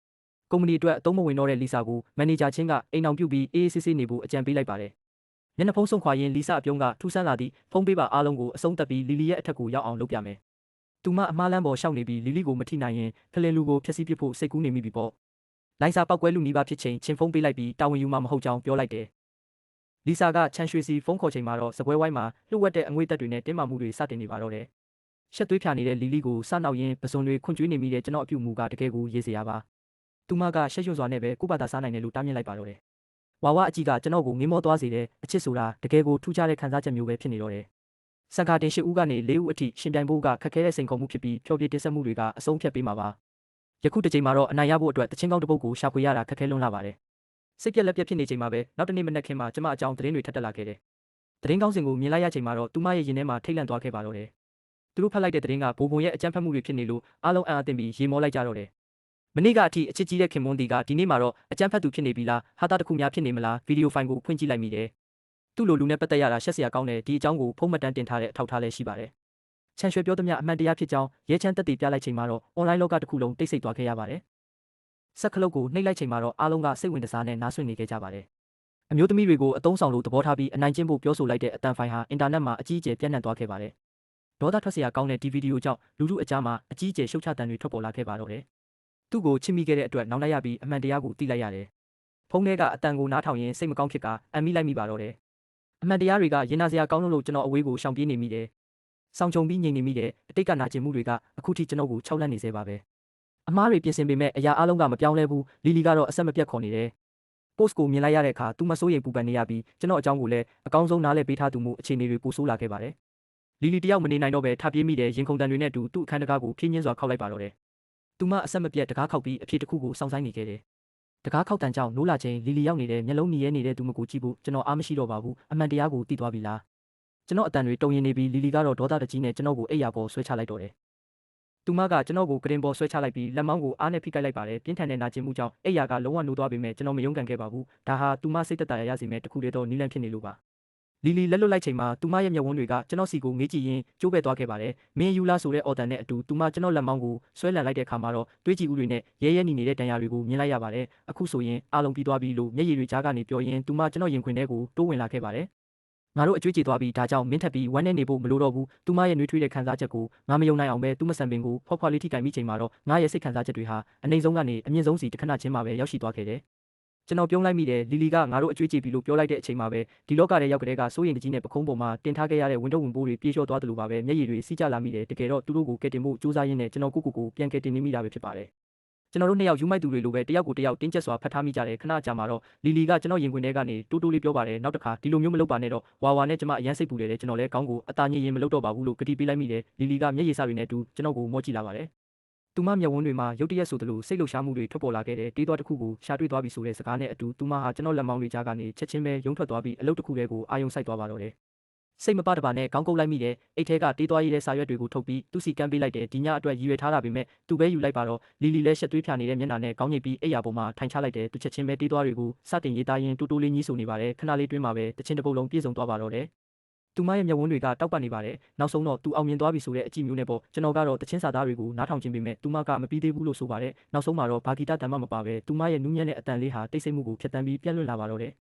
ကုမ္ပဏီအတွက်အသုံးမဝင်တော့တဲ့လီဆာကိုမန်နေဂျာချင်းကအိမ်အောင်ပြုတ်ပြီးအေးအေးဆေးဆေးနေဖို့အကြံပေးလိုက်ပါတယ်။မျက်နှာဖုံးဆုံးခွာရင်းလီဆာအပြုံးကထူးဆန်းလာသည့်ဖုံးပေးပါအားလုံးကိုအဆုံးသတ်ပြီးလီလီရဲ့အထက်ကိုရောက်အောင်လုပ်ပြမယ်။သူမအမားလန်းပေါ်ရှောက်နေပြီးလီလီကိုမထိနိုင်ရင်ဖလင်လူကိုဖျက်ဆီးပစ်ဖို့စိတ်ကူးနေမိပြီပေါ့။လိုင်းစာပောက်ကွဲလူနီးပါးဖြစ်ချိန်ချင်းဖုံးပေးလိုက်ပြီးတာဝန်ယူမှမဟုတ်ကြောင်းပြောလိုက်တယ်။လီဆာကချန်ရွှေစီဖုန်းခေါ်ချိန်မှာတော့စပွဲဝိုင်းမှာလှုပ်ဝက်တဲ့အငွေတက်တွေနဲ့တင်းမာမှုတွေစတင်နေပါတော့တယ်။ရှက်သွေးဖြာနေတဲ့လီလီကိုစနောက်ရင်းပစုံတွေခွန့်ကျွေးနေမိတဲ့ကျွန်တော်အပြုမူကတကယ်ကိုရေးစရာပါ။သူမကရှက်ရွံ့စွာနဲ့ပဲကိုယ့်ဘာသာစားနိုင်တယ်လို့တားမြစ်လိုက်ပါတော့တယ်။ဝါဝအကြီးကကျွန်တော်ကိုငေးမောသွားစေတဲ့အချစ်ဆိုတာတကယ်ကိုထူးခြားတဲ့ခံစားချက်မျိုးပဲဖြစ်နေတော့တယ်။စံကာတင်၈ဦးကနေ၄ဦးအထိရှင်ပြိုင်ဖို့ကခက်ခဲတဲ့စိန်ခေါ်မှုဖြစ်ပြီးဖျော်ဖြေတင်ဆက်မှုတွေကအဆုံးဖြတ်ပေးမှာပါ။ယခုတစ်ချိန်မှာတော့အနိုင်ရဖို့အတွက်တချင်းကောင်းတစ်ပုဒ်ကိုရှာဖွေရတာခက်ခဲလွန်းလာပါတယ်။စိတ်ပြက်လက်ပြက်ဖြစ်နေချိန်မှာပဲနောက်တစ်နေ့မနက်ခင်းမှာကျမအကြောင်းသတင်းတွေထပ်တက်လာခဲ့တယ်။သတင်းကောင်းစဉ်ကိုမြင်လိုက်ရချိန်မှာတော့သူမရဲ့ရင်ထဲမှာထိတ်လန့်သွားခဲ့ပါတော့တယ်။သူတို့ဖတ်လိုက်တဲ့သတင်းကဘိုးဘုံရဲ့အကြမ်းဖက်မှုတွေဖြစ်နေလို့အားလုံးအံ့အားသင့်ပြီးရေမောလိုက်ကြတော့တယ်။မနေ့ကအထိအချစ်ကြီးတဲ့ခင်မွန်းတီကဒီနေ့မှာတော့အကြမ်းဖက်သူဖြစ်နေပြီလားဟာတာတစ်ခုများဖြစ်နေမလားဗီဒီယိုဖိုင်ကိုဖွင့်ကြည့်လိုက်မိတယ်။သူ့လိုလူနဲ့ပတ်သက်ရတာရှက်စရာကောင်းတယ်ဒီအကြောင်းကိုဖုံးမှတ်တမ်းတင်ထားတဲ့အထောက်အထားလည်းရှိပါတယ်။ချန်ရွှေပြောသမျှအမှန်တရားဖြစ်ကြောင်းရဲချမ်းသက်သေပြလိုက်ချိန်မှာတော့အွန်လိုင်းလောကတစ်ခုလုံးတိတ်ဆိတ်သွားခဲ့ရပါတယ်။ဆက်ခလုတ်ကိုနှိပ်လိုက်ချိန်မှာတော့အားလုံးကစိတ်ဝင်စားနဲ့နားဆွင့်နေခဲ့ကြပါတယ်။အမျိုးသမီးတွေကိုအသုံးဆောင်လို့သဘောထားပြီးအနိုင်ကျင့်ဖို့ပြောဆိုလိုက်တဲ့အတန်ဖိုင်ဟာအင်တာနက်မှာအကြီးအကျယ်ပြန့်နှံ့သွားခဲ့ပါတယ်။ဒေါသထွက်စရာကောင်းတဲ့ဒီဗီဒီယိုကြောင့်လူထုအကြားမှာအကြီးအကျယ်ရှုတ်ချတံတွေထွက်ပေါ်လာခဲ့ပါတော့တယ်။သူ့ကိုချစ်မိခဲ့တဲ့အတွက်နောက်လိုက်ရပြီးအမှန်တရားကိုသိလိုက်ရတယ်။ဖုန်းထဲကအတန်ကိုနားထောင်ရင်စိတ်မကောင်းဖြစ်ကအံ့မိလိုက်မိပါတော့တယ်။အမှန်တရားတွေကရင်နာစရာကောင်းလို့ကျွန်တော်အဝေးကိုရှောင်ပြေးနေမိတယ်။ဆောင်ကြုံပြီးငြိမ်နေမိတယ်အတိတ်ကနာကျင်မှုတွေကအခုထိကျွန်တော်ကိုခြောက်လန့်နေစေပါပဲ။အမားတွေပြင်ဆင်ပေမဲ့အရာအလုံးကမပြောင်းလဲဘူးလီလီကတော့အဆက်မပြတ်ခေါ်နေတယ်။ post ကိုမြင်လိုက်ရတဲ့အခါသူမစိုးရိမ်ပူပန်နေရပြီးကျွန်တော်အကြောင်းကိုလည်းအကောင်းဆုံးနားလည်ပေးထားသူမှုအခြေအနေတွေပိုဆိုးလာခဲ့ပါတယ်။လီလီတယောက်မနေနိုင်တော့ပဲထပြေးမိတဲ့ရင်ခုန်တန်တွေနဲ့တူသူ့အခန်းတကားကိုဖြင်းညင်းစွာခောက်လိုက်ပါတော့တယ်။သူမအဆက်မပြတ်တကားခောက်ပြီးအဖြေတစ်ခုကိုစောင့်ဆိုင်နေခဲ့တယ်။တကားခောက်တန်ကြောင့်နိုးလာချိန်လီလီရောက်နေတဲ့မျက်လုံးမြည်ရဲနေတဲ့သူမကိုကြည့်ဖို့ကျွန်တော်အားမရှိတော့ပါဘူးအမှန်တရားကိုသိသွားပြီလား။ကျွန်တော်အတန်တွေတုံရင်နေပြီးလီလီကတော့ဒေါသတကြီးနဲ့ကျွန်တော်ကိုအိပ်ယာပေါ်ဆွဲချလိုက်တော့တယ်။သူမကကျွန်တော်ကိုကရင်ပေါ်ဆွဲချလိုက်ပြီးလက်မောင်းကိုအားနဲ့ဖိကိုက်လိုက်ပါတယ်ပြင်းထန်တဲ့နာကျင်မှုကြောင့်အိပ်ယာကလုံးဝနိုးသွားပေမဲ့ကျွန်တော်မယုံကန်ခဲ့ပါဘူးဒါဟာသူမစိတ်သက်သာရစေမဲ့တခုတည်းသောနီလန်ဖြစ်နေလို့ပါလီလီလက်လွတ်လိုက်ချိန်မှာသူမရဲ့မျက်ဝန်းတွေကကျွန်တော်စီကိုငေးကြည့်ရင်းကျိုးပဲ့သွားခဲ့ပါတယ်မင်းယူလာဆိုတဲ့အော်တန်နဲ့အတူသူမကျွန်တော်လက်မောင်းကိုဆွဲလန်လိုက်တဲ့အခါမှာတော့တွေးကြည့်ဦးတွေနဲ့ရဲရဲနီနေတဲ့တန်ရာတွေကိုမြင်လိုက်ရပါတယ်အခုဆိုရင်အားလုံးပြီးသွားပြီလို့မျက်ရည်တွေကြားကနေပြောရင်းသူမကျွန်တော်ရင်ခွင်ထဲကိုတိုးဝင်လာခဲ့ပါတယ်ငါတို့အကျွေးကြေသွားပြီးဒါကြောင့်မင်းထပ်ပြီးဝမ်းနဲ့နေဖို့မလိုတော့ဘူးသူမရဲ့နှွေးထွေးတဲ့ခံစားချက်ကိုငါမယုံနိုင်အောင်ပဲသူမဆန်ပင်ကိုဖွားဖွားလေးထိကင်မိချိန်မှာတော့ငါရဲ့စိတ်ခံစားချက်တွေဟာအနှိမ်ဆုံးကနေအမြင့်ဆုံးစီတစ်ခဏချင်းမှာပဲရောက်ရှိသွားခဲ့တယ်ကျွန်တော်ပြုံးလိုက်မိတယ်လီလီကငါတို့အကျွေးကြေပြီလို့ပြောလိုက်တဲ့အချိန်မှာပဲဒီလောကထဲရောက်ကြတဲ့ကစိုးရိမ်တကြီးနဲ့ပခုံးပေါ်မှာတင်ထားခဲ့ရတဲ့ဝန်တော့ဝန်ပိုးတွေပြေးလျှော့သွားတယ်လို့ပါပဲမျက်ရည်တွေစီးကျလာမိတယ်တကယ်တော့သူတို့ကိုကယ်တင်ဖို့စူးစမ်းရင်းနဲ့ကျွန်တော်ကိုပြန်ကယ်တင်နေမိတာပဲဖြစ်ပါတယ်ကျွန်တော်တို့နှစ်ယောက်ယူမိုက်သူတွေလိုပဲတယောက်ကိုတယောက်တင်းကျပ်စွာဖတ်ထားမိကြတယ်ခဏကြာမှာတော့လီလီကကျွန်တော်ရင်ခွင်ထဲကနေတိုးတိုးလေးပြောပါတယ်နောက်တစ်ခါဒီလိုမျိုးမလုပ်ပါနဲ့တော့ဝါဝါနဲ့ကျမအရန်စိတ်ပူတယ်လေကျွန်တော်လည်းကောင်းကိုအသာညင်ရင်မလုပ်တော့ပါဘူးလို့ကတိပေးလိုက်မိတယ်လီလီကမျက်ရည်စတွေနဲ့တူကျွန်တော်ကိုမော့ကြည့်လာပါတယ်သူမမျက်ဝန်းတွေမှာရုတ်တရက်ဆိုသလိုစိတ်လှုပ်ရှားမှုတွေထွက်ပေါ်လာခဲ့တယ်တေးသွားတစ်ခုကိုရှာတွေ့သွားပြီဆိုတဲ့စကားနဲ့အတူသူမဟာကျွန်တော်လက်မောင်းတွေကြားကနေချက်ချင်းပဲရုံထွက်သွားပြီးအလုပ်တစ်ခုတည်းကိုအာယုံစိုက်သွားပါတော့တယ် စိတ်မပတပါနဲ့ခေါင်းကုပ်လိုက်မိတယ်အိတ်ထဲကတေးသွားရည်တဲ့စာရွက်တွေကိုထုတ်ပြီးသူ့စီကမ်းပေးလိုက်တယ်ဒီညအတွက်ရည်ရွယ်ထားတာပေမဲ့သူပဲယူလိုက်ပါတော့လီလီလည်းရှက်သွေးဖြာနေတဲ့မျက်နှာနဲ့ခေါင်းညိတ်ပြီးအိပ်ယာပေါ်မှာထိုင်ချလိုက်တယ်သူချက်ချင်းပဲတေးသွားတွေကိုစတင်ရေးသားရင်းတိုးတိုးလေးကြီးဆိုနေပါတယ်ခဏလေးတွင်းမှာပဲတချင်းတစ်ပုတ်လုံးပြည့်စုံသွားပါတော့တယ်သူမရဲ့မျက်ဝန်းတွေကတောက်ပတ်နေပါတယ်နောက်ဆုံးတော့သူအောင်မြင်သွားပြီဆိုတဲ့အကြည့်မျိုးနဲ့ပေါ့ကျွန်တော်ကတော့တချင်းစာသားတွေကိုနားထောင်ခြင်းပေမဲ့သူမကမပြီးသေးဘူးလို့ဆိုပါတယ်နောက်ဆုံးမှာတော့ဘာဂီတတန်မှမပါပဲသူမရဲ့နူးညံ့တဲ့အတန်လေးဟာတိတ်ဆိတ်မှုကိုဖျက်ဆီးပြီးပြက်လွတ်လာပါတော့တယ်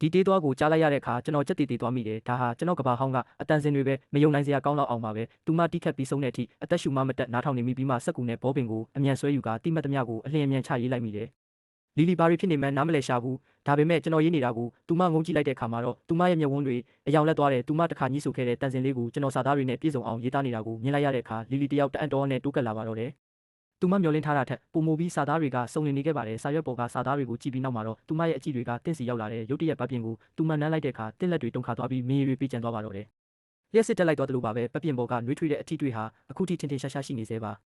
ဒီတေးသွားကိုကြားလိုက်ရတဲ့အခါကျွန်တော်ကြက်တီတီသွားမိတယ်ဒါဟာကျွန်တော်ကဘာဟောင်းကအတန်စင်တွေပဲမယုံနိုင်စရာကောင်းတော့အောင်ပါပဲသူမတိခတ်ပြီးဆုံးတဲ့အထိအသက်ရှူမမတက်နားထောင်နေမိပြီးမှစက်ကူနဲ့ဘောပင်ကိုအမြန်ဆွဲယူကတိမတ်သမျှကိုအလျင်အမြန်ချရေးလိုက်မိတယ်လီလီဘာတွေဖြစ်နေမှန်းနားမလည်ရှာဘူးဒါပေမဲ့ကျွန်တော်ရေးနေတာကိုသူမငုံကြည့်လိုက်တဲ့အခါမှာတော့သူမရဲ့မျက်ဝန်းတွေအယောင်လက်သွားတယ်သူမတစ်ခါညှိဆိုခဲ့တဲ့တန်စင်လေးကိုကျွန်တော်စာသားတွေနဲ့ပြည့်စုံအောင်ရေးသားနေတာကိုမြင်လိုက်ရတဲ့အခါလီလီတယောက်တအံ့တော်နဲ့တိုးကပ်လာပါတော့တယ်သူမမျောလင်းထားတာထက်ပုံမူပြီးစာသားတွေကစုံလင်နေခဲ့ပါတယ်စာရွက်ပေါ်ကစာသားတွေကိုကြည့်ပြီးနောက်မှာတော့သူမရဲ့အကြည့်တွေကတင့်စီရောက်လာတဲ့ရုတ်တရက်ပပြင်ကိုသူမနမ်းလိုက်တဲ့အခါတင့်လက်တွေတုန်ခါသွားပြီးမင်းရွေးပေးကျန်သွားပါတော့တယ်လျှက်စစ်တက်လိုက်တော့တယ်လို့ပါပဲပပြင်ပေါ်ကနှွေးထွေးတဲ့အထီးတွေဟာအခုထိထင်ထင်ရှားရှားရှိနေသေးပ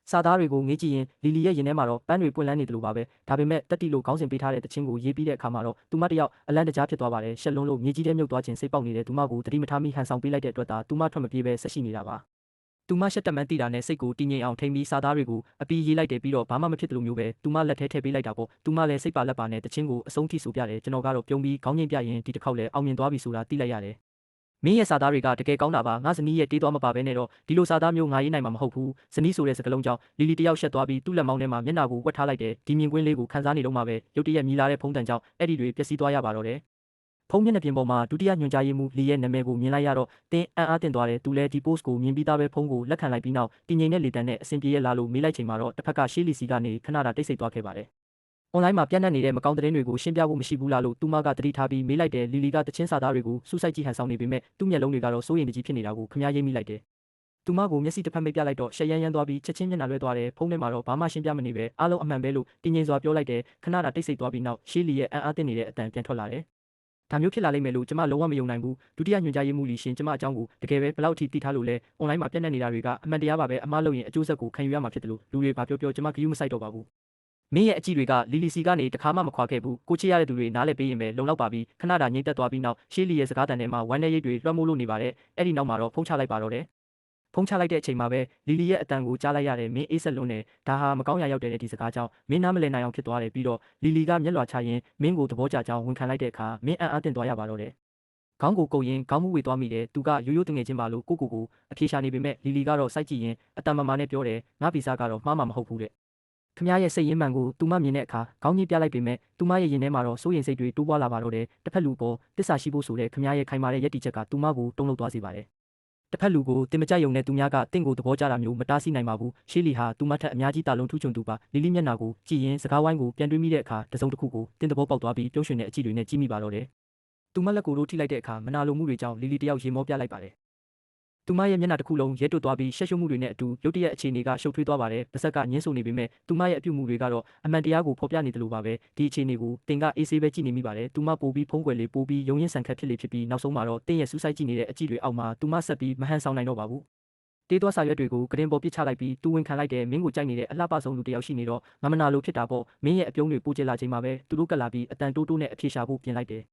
ါစာသားတွေကိုငေးကြည့်ရင်လီလီရဲ့ရင်ထဲမှာတော့ပန်းတွေပွင့်လန်းနေတယ်လို့ပါပဲဒါပေမဲ့တက်တီလို့ခေါင်းစဉ်ပေးထားတဲ့တခြင်းကိုရေးပြီးတဲ့အခါမှာတော့သူမတယောက်အလန့်တကြားဖြစ်သွားပါတယ်ရှက်လုံးလို့မြေကြီးထဲမြုပ်သွားခြင်းစိတ်ပေါက်နေတဲ့သူမကိုတတိမထားမိဟန်ဆောင်ပေးလိုက်တဲ့အတွက်သာသူမထွက်မပြေးပဲဆက်ရှိနေတာပါသူမရှက်တက်မှန်းသိတာနဲ့စိတ်ကိုတည်ငြိမ်အောင်ထိန်းပြီးစာသားတွေကိုအပီးရေးလိုက်တယ်ပြီးတော့ဘာမှမဖြစ်တယ်လို့မျိုးပဲသူမလက်ထဲထည့်ပေးလိုက်တာပေါ့သူမလည်းစိတ်ပါလက်ပါနဲ့တခြင်းကိုအဆုံးထိဆိုပြတယ်ကျွန်တော်ကတော့ပြုံးပြီးခေါင်းငိမ့်ပြရင်ဒီတစ်ခေါက်လည်းအောင်မြင်သွားပြီဆိုတာသိလိုက်ရတယ်မင်းရဲ့စာသားတွေကတကယ်ကောင်းတာပါငါဇနီးရဲ့တေးသွားမပါဘဲနဲ့တော့ဒီလိုစာသားမျိုးငါရေးနိုင်မှာမဟုတ်ဘူးဇနီးဆိုတဲ့စကားလုံးကြောင့်လီလီတယောက်ရှက်သွားပြီးသူ့လက်မောင်းထဲမှာမျက်နှာကိုဝက်ထားလိုက်တယ်ဒီမြင်ကွင်းလေးကိုခန်းစားနေတော့မှပဲရုတ်တရက်မြည်လာတဲ့ဖုံးတန်ကြောင့်အဲ့ဒီတွေပျက်စီးသွားရပါတော့တယ်ဖုံးမျက်နှာပြင်ပေါ်မှာဒုတိယညွှန်ကြားရေးမှူးလီရဲ့နာမည်ကိုမြင်လိုက်ရတော့တင်းအံ့အားသင့်သွားတယ်သူလည်းဒီ post ကိုမြင်ပြီးသားပဲဖုံးကိုလက်ခံလိုက်ပြီးနောက်တင်ငိမ့်တဲ့လေတန်းနဲ့အဆင်ပြေရလာလို့မေးလိုက်ချိန်မှာတော့တစ်ဖက်ကရှေးလီစီကနေခဏတာတိတ်ဆိတ်သွားခဲ့ပါတယ်အွန်လိုင်းမှာပြန့်နှံ့နေတဲ့မကောင်းသတင်းတွေကိုရှင်းပြဖို့မရှိဘူးလားလို့သူမကတတိထားပြီးမေးလိုက်တယ်လီလီကတချင်းစာသားတွေကိုစူးစိုက်ကြည့်ဟန်ဆောင်နေပေမဲ့သူ့မျက်လုံးတွေကတော့စိုးရိမ်တကြီးဖြစ်နေတာကိုခမားရိပ်မိလိုက်တယ်သူမကိုမျက်စိတစ်ဖက်မိတ်ပြလိုက်တော့ရှက်ရမ်းသွားပြီးချက်ချင်းမျက်နှာလွှဲသွားတယ်ဖုန်းထဲမှာတော့ဘာမှရှင်းပြမနေပဲအားလုံးအမှန်ပဲလို့တင်းငိမ့်စွာပြောလိုက်တယ်ခဏတာတိတ်ဆိတ်သွားပြီးနောက်ရှေးလီရဲ့အံ့အားသင့်နေတဲ့အတန်ပြန်ထွက်လာတယ်ဒါမျိုးဖြစ်လာလိမ့်မယ်လို့ကျမလုံးဝမယုံနိုင်ဘူးဒုတိယညွှန်ကြားရေးမှူးလီရှင်ကျမအကြောင်းကိုတကယ်ပဲဘလောက်ထိသိထားလို့လဲအွန်လိုင်းမှာပြန့်နှံ့နေတာတွေကအမှန်တရားပါပဲအမှားလုပ်ရင်အကျိုးဆက်ကိုခံယူရမှာဖြစ်တယ်လို့လူတွေဘာပြောကျမဂရုမစိုက်တော့ပါဘူးမင်းရဲ့အကြည့်တွေကလီလီစီကနေတခါမှမခွာခဲ့ဘူးကိုချစ်ရတဲ့သူတွေနားလည်ပေးရင်ပဲလုံလောက်ပါပြီခဏတာငြိမ့်သက်သွားပြီးနောက်ရှေးလီရဲ့စကားတန်ထဲမှာဝမ်းနဲ့ရိတ်တွေလွှမ်းမိုးလို့နေပါတယ်အဲ့ဒီနောက်မှာတော့ဖုံးချလိုက်ပါတော့တယ်ဖုံးချလိုက်တဲ့အချိန်မှာပဲလီလီရဲ့အတန်ကိုကြားလိုက်ရတယ်မင်းအေးဆက်လွန်းတယ်ဒါဟာမကောင်းရာရောက်တဲ့ဒီစကားကြောင့်မင်းနားမလည်နိုင်အောင်ဖြစ်သွားတယ်ပြီးတော့လီလီကမျက်လွှာချရင်မင်းကိုသဘောကျကြောင်းဝန်ခံလိုက်တဲ့အခါမင်းအံ့အားသင့်သွားရပါတော့တယ်ခေါင်းကိုကုပ်ရင်ခေါင်းမူဝေသွားမိတယ်သူကရိုးရိုးတငယ်ချင်းပါလို့ကိုအပြေရှာနေပေမဲ့လီလီကတော့စိုက်ကြည့်ရင်အတန်မမာနဲ့ပြောတယ်ငါဗီဇကတော့မှားမှာမဟုတ်ဘူးတဲ့ခမရဲ့စိတ်ရင်းမှန်ကိုသူမမြင်တဲ့အခါခေါင်းကြီးပြလိုက်ပေမဲ့သူမရဲ့ရင်ထဲမှာတော့စိုးရိမ်စိတ်တွေတိုးပွားလာပါတော့တယ်တစ်ဖက်လူပေါ်တစ္ဆာရှိဖို့ဆိုတဲ့ခမရဲ့ခိုင်မာတဲ့ယက်တီချက်ကသူမကိုတုံ့လှုပ်သွားစေပါတယ်တစ်ဖက်လူကိုတင်မကြယုံနဲ့သူများကတင့်ကိုသဘောကျတာမျိုးမတားဆီးနိုင်ပါဘူးရှေးလီဟာသူမထက်အများကြီးတာလုံးထူးချွန်သူပါလီလီမျက်နှာကိုကြည့်ရင်စကားဝိုင်းကိုပြန်တွေးမိတဲ့အခါတစုံတစ်ခုကိုတင်သဘောပေါက်သွားပြီးပြုံးရွှင်တဲ့အကြည့်တွေနဲ့ကြည့်မိပါတော့တယ်သူမလက်ကိုတို့ထိလိုက်တဲ့အခါမနာလိုမှုတွေကြောင့်လီလီတယောက်ရေမောပြလိုက်ပါတယ်သူမရဲ့မျက်နှာတစ်ခုလုံးရဲတွတ်သွားပြီးရှက်ရှုံမှုတွေနဲ့အတူရုတ်တရက်အခြေအနေကရှုပ်ထွေးသွားပါတယ်ပါဇက်ကညှင်းဆိုနေပေမဲ့သူမရဲ့အပြုမှုတွေကတော့အမှန်တရားကိုဖော်ပြနေတယ်လို့ပါပဲဒီအခြေအနေကိုတင်ကအေးဆေးပဲကြည့်နေမိပါတယ်သူမပိုပြီးဖုံးကွယ်လေးပိုပြီးယုံရင်ဆန်ခတ်ဖြစ်လေဖြစ်ပြီးနောက်ဆုံးမှာတော့တင်ရဲ့စူးစိုက်ကြည့်နေတဲ့အကြည့်တွေအောက်မှာသူမဆက်ပြီးမဟန်ဆောင်နိုင်တော့ပါဘူးတေးသွားစာရွက်တွေကိုကရင်ပေါ်ပစ်ချလိုက်ပြီးသူဝင်ခံလိုက်တယ်မင်းကိုကြိုက်နေတဲ့အလှပဆုံးလူတစ်ယောက်ရှိနေတော့ငမနာလိုဖြစ်တာပေါ့မင်းရဲ့အပြုံးတွေပိုကျလာချိန်မှာပဲသူတို့ကလာပြီးအတန်တိုးတိုးနဲ့အပြေရှာဖို့ပြင်လိုက်တယ်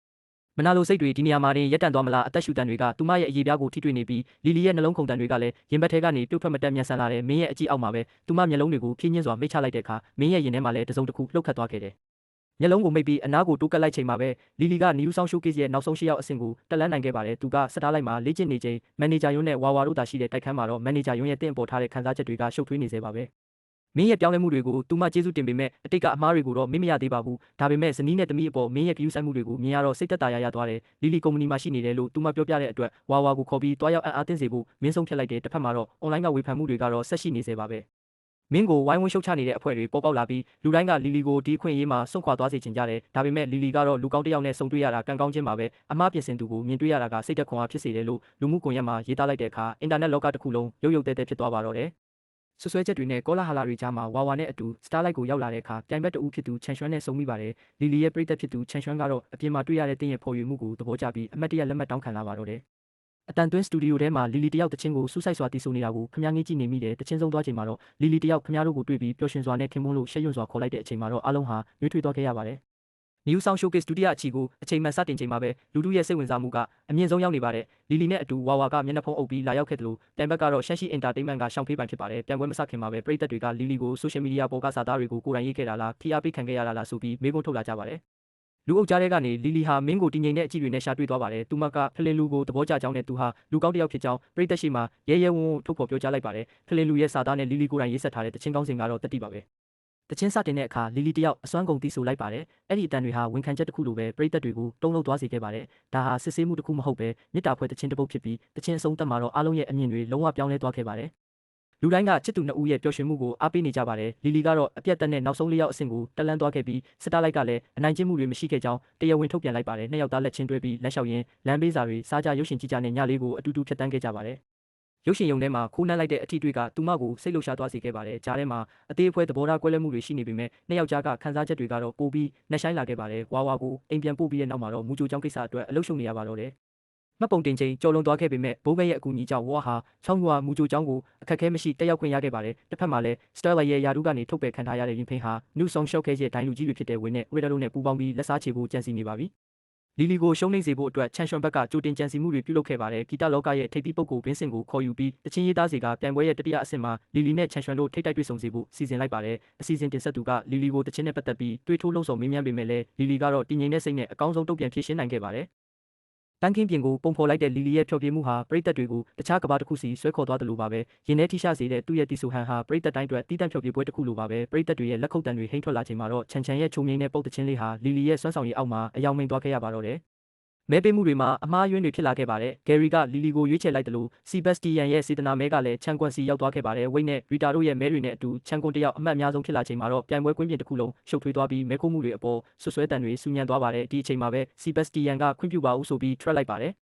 မနာလိုစိတ်တွေဒီနေရာမှာတင်ရက်တန့်သွားမလားအသက်ရှူတန်တွေကသူမရဲ့အရေးပြားကိုထိတွေ့နေပြီးလီလီရဲ့နှလုံးခုန်တန်တွေကလည်းရင်ဘတ်ထဲကနေပြုတ်ထွက်မတက်မြန်ဆန်လာတဲ့မင်းရဲ့အကြည့်အောက်မှာပဲသူမမျက်လုံးတွေကိုဖြင်းညင်းစွာမိတ်ချလိုက်တဲ့အခါမင်းရဲ့ရင်ထဲမှာလည်းတစုံတစ်ခုလှုပ်ခတ်သွားခဲ့တယ်မျက်လုံးကိုမိတ်ပြီးအနားကိုတိုးကပ်လိုက်ချိန်မှာပဲလီလီကနီယူဆောင်ရှိုးကေးစ်ရဲ့နောက်ဆုံး၈ရောက်အဆင့်ကိုတက်လန်းနိုင်ခဲ့ပါတယ်သူကစတားလိုက်မှာလေ့ကျင့်နေချိန်မန်နေဂျာယွန်းနဲ့ဝါတို့သာရှိတဲ့တိုက်ခန်းမှာတော့မန်နေဂျာယွန်းရဲ့တင့်ပေါ်ထားတဲ့ခန်းစားချက်တွေကရှုပ်ထွေးနေသေးပါပဲမင်းရဲ့ပြောင်းလဲမှုတွေကိုသူမကျေးဇူးတင်ပေမဲ့အတိတ်ကအမှားတွေကိုတော့မင်းမရသေးပါဘူးဒါပေမဲ့ဇနီးနဲ့သမီးအပေါ်မင်းရဲ့ကြည့်ဆိုင်မှုတွေကိုမြင်ရတော့စိတ်သက်သာရသွားတယ်လီလီကုမ္ပဏီမှာရှိနေတယ်လို့သူမပြောပြတဲ့အတွက်ဝါကိုခေါ်ပြီးတွားရောက်အံ့အားသင့်စေဖို့မင်းဆုံးဖြတ်လိုက်တယ်တစ်ဖက်မှာတော့အွန်လိုင်းကဝေဖန်မှုတွေကတော့ဆက်ရှိနေသေးပါပဲမင်းကိုဝိုင်းဝန်းရှုတ်ချနေတဲ့အဖွဲ့တွေပေါ်ပေါက်လာပြီးလူတိုင်းကလီလီကိုဒီခွင့်ရေးမှာစွန့်ခွာသွားစေချင်ကြတယ်ဒါပေမဲ့လီလီကတော့လူကောင်းတစ်ယောက်နဲ့ဆုံတွေ့ရတာကံကောင်းခြင်းပါပဲအမှားပြင်ဆင်သူကိုမြင်တွေ့ရတာကစိတ်သက်ခွန်အားဖြစ်စေတယ်လို့လူမှုကွန်ရက်မှာရေးသားလိုက်တဲ့အခါအင်တာနက်လောကတစ်ခုလုံးရုပ်တဲတဲဖြစ်သွားပါတော့တယ်ဆွဆွဲချက်တွေနဲ့ကောလာဟလာတွေကြားမှာဝါနဲ့အတူစတားလိုက်ကိုရောက်လာတဲ့အခါပြိုင်ဘက်တဦးဖြစ်သူချန်ရွှမ်းနဲ့ဆုံမိပါတယ်လီလီရဲ့ပရိသတ်ဖြစ်သူချန်ရွှမ်းကတော့အပြင်မှာတွေ့ရတဲ့တင်းရဲ့ဖော်ရွေမှုကိုသဘောကျပြီးအမတ်တရလက်မှတ်တောင်းခံလာပါတော့တယ်အတန်သွင်းစတူဒီယိုထဲမှာလီလီတယောက်တချင်းကိုစူးစိုက်စွာတီးဆိုနေတာကိုခမားငေးကြည့်နေမိတယ်တချင်းဆုံးသွားချိန်မှာတော့လီလီတယောက်ခမားတို့ကိုတွေ့ပြီးပျော်ရွှင်စွာနဲ့ခင်မွန်းလို့ရှက်ရွံ့စွာခေါ်လိုက်တဲ့အချိန်မှာတော့အားလုံးဟာနှွေးထွေးသွားခဲ့ရပါတယ် New Sound Showcase ဒုတိယအချီကိုအချိန်မှန်စတင်ချိန်မှာပဲလူထုရဲ့စိတ်ဝင်စားမှုကအမြင့်ဆုံးရောက်နေပါတယ်။လီလီနဲ့အတူဝါဝါကမျက်နှာဖုံးအုပ်ပြီးလာရောက်ခဲ့တယ်လို့တန်ဘက်ကတော့ရှမ်းရှိ Entertainment ကရှောင်းဖေးပိုင်ဖြစ်ပါတယ်။ပြန်ပွဲမစခင်မှာပဲပရိသတ်တွေကလီလီကို Social Media ပေါ်ကစာသားတွေကိုကိုယ်တိုင်ရေးခဲ့တာလားဖိအားပေးခံခဲ့ရတာလားဆိုပြီးမေးခွန်းထုတ်လာကြပါတယ်။လူအုပ်ကြားထဲကနေလီလီဟာမင်းကိုတည်ငြိမ်တဲ့အကြည့်တွေနဲ့ရှာတွေ့သွားပါတယ်။သူမကဖလင်လူကိုသဘောကျကြောင်းနဲ့သူဟာလူကောင်းတစ်ယောက်ဖြစ်ကြောင်းပရိသတ်ရှိမှရဲရဲဝံ့ဝံ့ထုတ်ဖော်ပြောကြားလိုက်ပါတယ်။ဖလင်လူရဲ့စာသားနဲ့လီလီကိုယ်တိုင်ရေးဆက်ထားတဲ့တခြင်းကောင်းစဉ်ကတော့တတိပါပဲ။တခြင်းစတင်တဲ့အခါလီလီတယောက်အစွမ်းကုန်တီးဆိုလိုက်ပါတယ်။အဲ့ဒီအတန်တွေဟာဝန်ခံချက်တစ်ခုလိုပဲပရိသတ်တွေကိုတုံးလုံးသွားစေခဲ့ပါတယ်။ဒါဟာစစ်ဆေးမှုတစ်ခုမဟုတ်ပဲမြစ်တာဖွဲ့တခြင်းတစ်ပုတ်ဖြစ်ပြီးတခြင်းအဆုံးသတ်မှာတော့အားလုံးရဲ့အမြင်တွေလုံးဝပြောင်းလဲသွားခဲ့ပါတယ်။လူတိုင်းကချစ်သူနှစ်ဦးရဲ့ပျော်ရွှင်မှုကိုအားပေးနေကြပါတယ်။လီလီကတော့အပြတ်တက်နဲ့နောက်ဆုံး၄ယောက်အဆင့်ကိုတက်လန်းသွားခဲ့ပြီးစတားလိုက်ကလည်းအနိုင်ကျင့်မှုတွေမရှိခဲ့ကြောင်းတရားဝင်ထုတ်ပြန်လိုက်ပါတယ်။နှစ်ယောက်သားလက်ချင်းတွဲပြီးလက်လျှောက်ရင်းလမ်းဘေးစာတွေစားကြရုပ်ရှင်ကြည့်ကြနဲ့ညလေးကိုအတူတူဖြတ်တန်းခဲ့ကြပါတယ်။ရုပ်ရှင်ရုံထဲမှာခိုးနှက်လိုက်တဲ့အထီးတွေကသူမကိုစိတ်လှုပ်ရှားသွားစေခဲ့ပါတယ်။ကြားထဲမှာအသေးအဖွဲသဘောထားကွဲလွဲမှုတွေရှိနေပေမဲ့နှစ်ယောက်ကြားကခန်းစားချက်တွေကတော့ပိုပြီးနှက်ဆိုင်လာခဲ့ပါတယ်။ဝါဝါကိုအိမ်ပြန်ပို့ပြီးတဲ့နောက်မှာတော့မူကြိုကျောင်းကိစ္စအတွက်အလုပ်ရှုပ်နေရပါတော့တယ်။မှတ်ပုံတင်ချိန်ကြော်လွန်သွားခဲ့ပေမဲ့ဘိုးဘဲရဲ့အကူအညီကြောင့်ဝါဟာချောင်းရွာမူကြိုကျောင်းကိုအခက်အခဲမရှိတက်ရောက်ခွင့်ရခဲ့ပါတယ်။တစ်ဖက်မှာလည်း Starlight ရဲ့ယာရုကနေထုတ်ပယ်ခံထားရတဲ့ရင်ဖိန်ဟာ New Song Showcase ရဲ့ဒိုင်လူကြီးတွေဖြစ်တဲ့ဝင်းနဲ့ Riddle တို့နဲ့ပူးပေါင်းပြီးလက်စားချေဖို့ကြံစည်နေပါပြီ။လီလီကိုရှုံးနိမ့်စေဖို့အတွက်ချန်ရွှန်ဘက်ကကြိုတင်ကြံစည်မှုတွေပြုလုပ်ခဲ့ပါတယ်။ဂီတလောကရဲ့ထိပ်သီးပုဂ္ဂိုလ်ဘင်းစင်ကိုခေါ်ယူပြီးတချင်းရေးသားစီကပြိုင်ပွဲရဲ့တတိယအဆင့်မှာလီလီနဲ့ချန်ရွှန်တို့ထိပ်တိုက်တွေ့ဆုံစေဖို့စီစဉ်လိုက်ပါတယ်။အစီအစဉ်တင်ဆက်သူကလီလီကိုတချင်းနဲ့ပတ်သက်ပြီးတွေးထိုးလှုံ့ဆော်မေးမြန်းပေမဲ့လည်းလီလီကတော့တည်ငြိမ်တဲ့စိတ်နဲ့အကောင်းဆုံးတုံ့ပြန်ဖြေရှင်းနိုင်ခဲ့ပါတယ်။တန်းခင်းပြင်ကိုပုံဖော်လိုက်တဲ့လီလီရဲ့ဖျော်ဖြေမှုဟာပရိသတ်တွေကိုတခြားကဘာတစ်ခုစီဆွဲခေါ်သွားတယ်လို့ပါပဲရင်ထဲထိရှစေတဲ့သူ့ရဲ့တီဆူဟန်ဟာပရိသတ်တိုင်းအတွက်တီးတန့်ဖျော်ဖြေပွဲတစ်ခုလိုပါပဲပရိသတ်တွေရဲ့လက်ခုပ်တံတွေဟိမ့်ထွက်လာချိန်မှာတော့ချန်ချန်ရဲ့ချုံငိမ့်တဲ့ပုတ်တချင်းလေးဟာလီလီရဲ့စွမ်းဆောင်ရည်အောက်မှာအယောင်မိန်သွားခဲ့ရပါတော့တယ်မဲပေးမှုတွေမှာအမှားယွင်းတွေဖြစ်လာခဲ့ပါတယ်။ဂယ်ရီကလီလီကိုရွေးချယ်လိုက်တယ်လို့စီဘက်စတီယန်ရဲ့စေတနာမဲကလည်းချန်ကွမ်စီရောက်သွားခဲ့ပါတယ်။ဝိတ်နဲ့ရီတာတို့ရဲ့မဲတွေနဲ့အတူချန်ကွန်တယောက်အမှတ်အများဆုံးဖြစ်လာချိန်မှာတော့ပြိုင်ပွဲကွင်းပြင်တစ်ခုလုံးရှုပ်ထွေးသွားပြီးမဲခိုးမှုတွေအပေါ်ဆွဆွဲတံတွေဆူညံသွားပါတယ်။ဒီအချိန်မှာပဲစီဘက်စတီယန်ကခွင့်ပြုပါဦးဆိုပြီးထွက်လိုက်ပါတယ်။